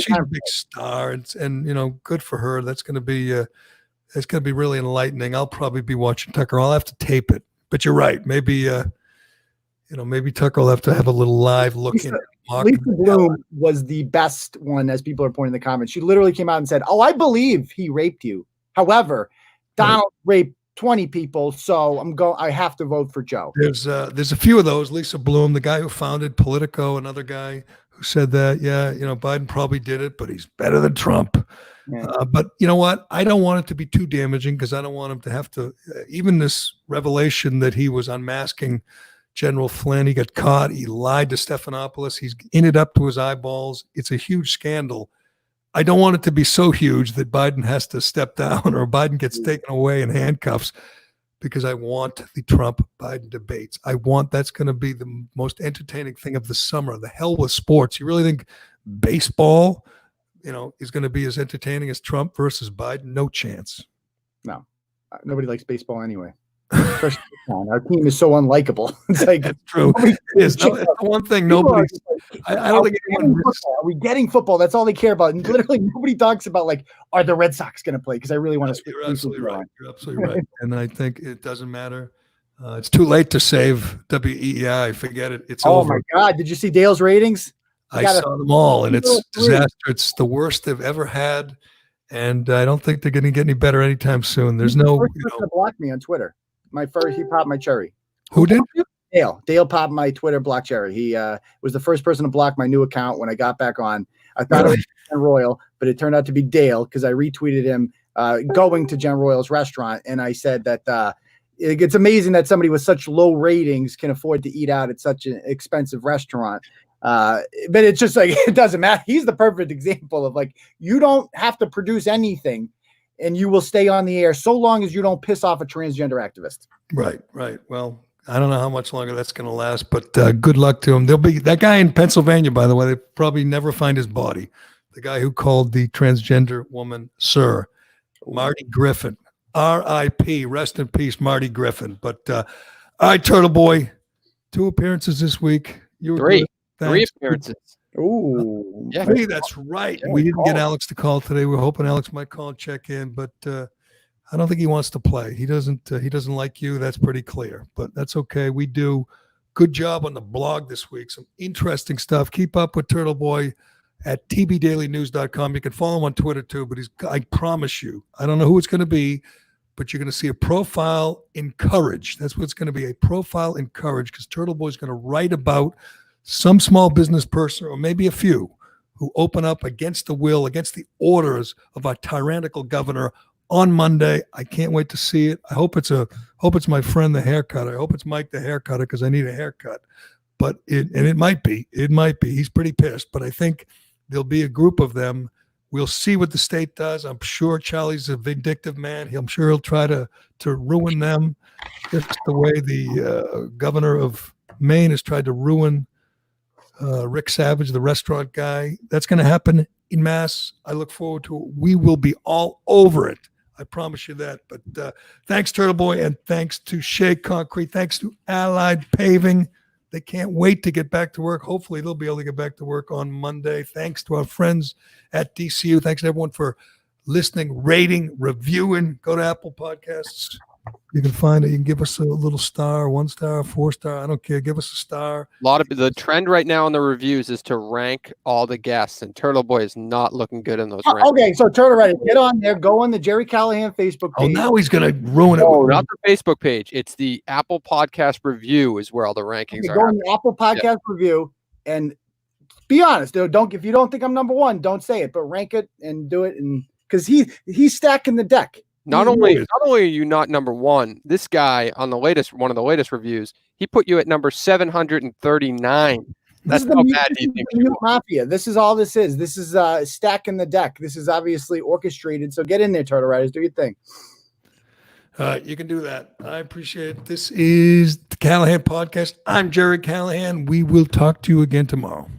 she's a big star, and good for her. That's going to be it's going to be really enlightening. I'll probably be watching Tucker. I'll have to tape it. But you're right. Maybe maybe Tucker will have to have a little live look in. Lisa Bloom was the best one, as people are pointing in the comments. She literally came out and said, "Oh, I believe he raped you. However, Donald raped 20 people, so I have to vote for Joe." There's a few of those. Lisa Bloom, the guy who founded Politico, another guy who said that, Biden probably did it, but he's better than Trump. Yeah. But you know what? I don't want it to be too damaging, because I don't want him to have to, even this revelation that he was unmasking General Flynn, he got caught, he lied to Stephanopoulos, he's in it up to his eyeballs. It's a huge scandal. I don't want it to be so huge that Biden has to step down or Biden gets taken away in handcuffs, because I want the Trump-Biden debates. That's going to be the most entertaining thing of the summer. The hell with sports. You really think baseball is going to be as entertaining as Trump versus Biden? No chance. No. Nobody likes baseball anyway. Our team is so unlikable. It's like That's true. It is. No, it's the one thing nobody. I don't think anyone. Are we getting football? That's all they care about. And literally, nobody talks about like, are the Red Sox going to play? Because I really want to. You're absolutely right. You're absolutely right. And I think it doesn't matter. It's too late to save WEEI. Forget it. It's over. Oh my God! Did you see Dale's ratings? I saw them all, and it's disaster. It's the worst they've ever had, and I don't think they're going to get any better anytime soon. There's no. Block me on Twitter. He popped my cherry. Who did? Dale popped my Twitter block cherry. He was the first person to block my new account when I got back on. I thought it was Jen Royal, but it turned out to be Dale because I retweeted him going to Jen Royal's restaurant, and I said that it's amazing that somebody with such low ratings can afford to eat out at such an expensive restaurant. But it's just like it doesn't matter. He's the perfect example of like you don't have to produce anything. And you will stay on the air so long as you don't piss off a transgender activist. Right. Well, I don't know how much longer that's going to last, but good luck to him. There'll be that guy in Pennsylvania, by the way. They probably never find his body. The guy who called the transgender woman Sir, Marty Griffin, R.I.P. Rest in peace, Marty Griffin. But all right, Turtleboy, 2 appearances this week. You were 3 appearances. Ooh, yeah, hey, that's right. We didn't get Alex to call today. We were hoping Alex might call and check in, but I don't think he wants to play. He doesn't like you. That's pretty clear, but that's okay. We do good job on the blog this week. Some interesting stuff. Keep up with Turtleboy at tbdailynews.com. You can follow him on Twitter too, but I promise you, I don't know who it's going to be, but you're going to see a profile in Courage. That's what it's going to be, a profile in Courage, because Turtleboy is going to write about some small business person, or maybe a few, who open up against the will, against the orders of our tyrannical governor on Monday. I can't wait to see it. I hope it's my friend, the haircutter. I hope it's Mike, the haircutter, because I need a haircut. But it might be. He's pretty pissed, but I think there'll be a group of them. We'll see what the state does. I'm sure Charlie's a vindictive man. I'm sure he'll try to ruin them, just the way the governor of Maine has tried to ruin Rick Savage, the restaurant guy. That's going to happen in mass. I look forward to it. We will be all over it. I promise you that. But thanks, Turtleboy, and thanks to Shea Concrete. Thanks to Allied Paving. They can't wait to get back to work. Hopefully, they'll be able to get back to work on Monday. Thanks to our friends at DCU. Thanks to everyone for listening, rating, reviewing. Go to Apple Podcasts. You can find it. You can give us a little star, 1 star, 4 star. I don't care. Give us a star. A lot of the trend right now in the reviews is to rank all the guests, and Turtleboy is not looking good in those rankings. Okay, so Turtle, get on there. Go on the Gerry Callahan Facebook page. Oh, now he's going to ruin it. No, not the Facebook page. It's the Apple Podcast review is where all the rankings are. Go on the Apple Podcast review and be honest. Don't if you don't think I'm number 1, don't say it, but rank it and do it, and because he's stacking the deck. Not only are you not number 1, this guy on one of the latest reviews, he put you at number 739. That's how bad he thinks you are. Mafia. This is all this is. This is stacking the deck. This is obviously orchestrated. So get in there, Turtle Riders. Do your thing. You can do that. I appreciate it. This is the Callahan Podcast. I'm Gerry Callahan. We will talk to you again tomorrow.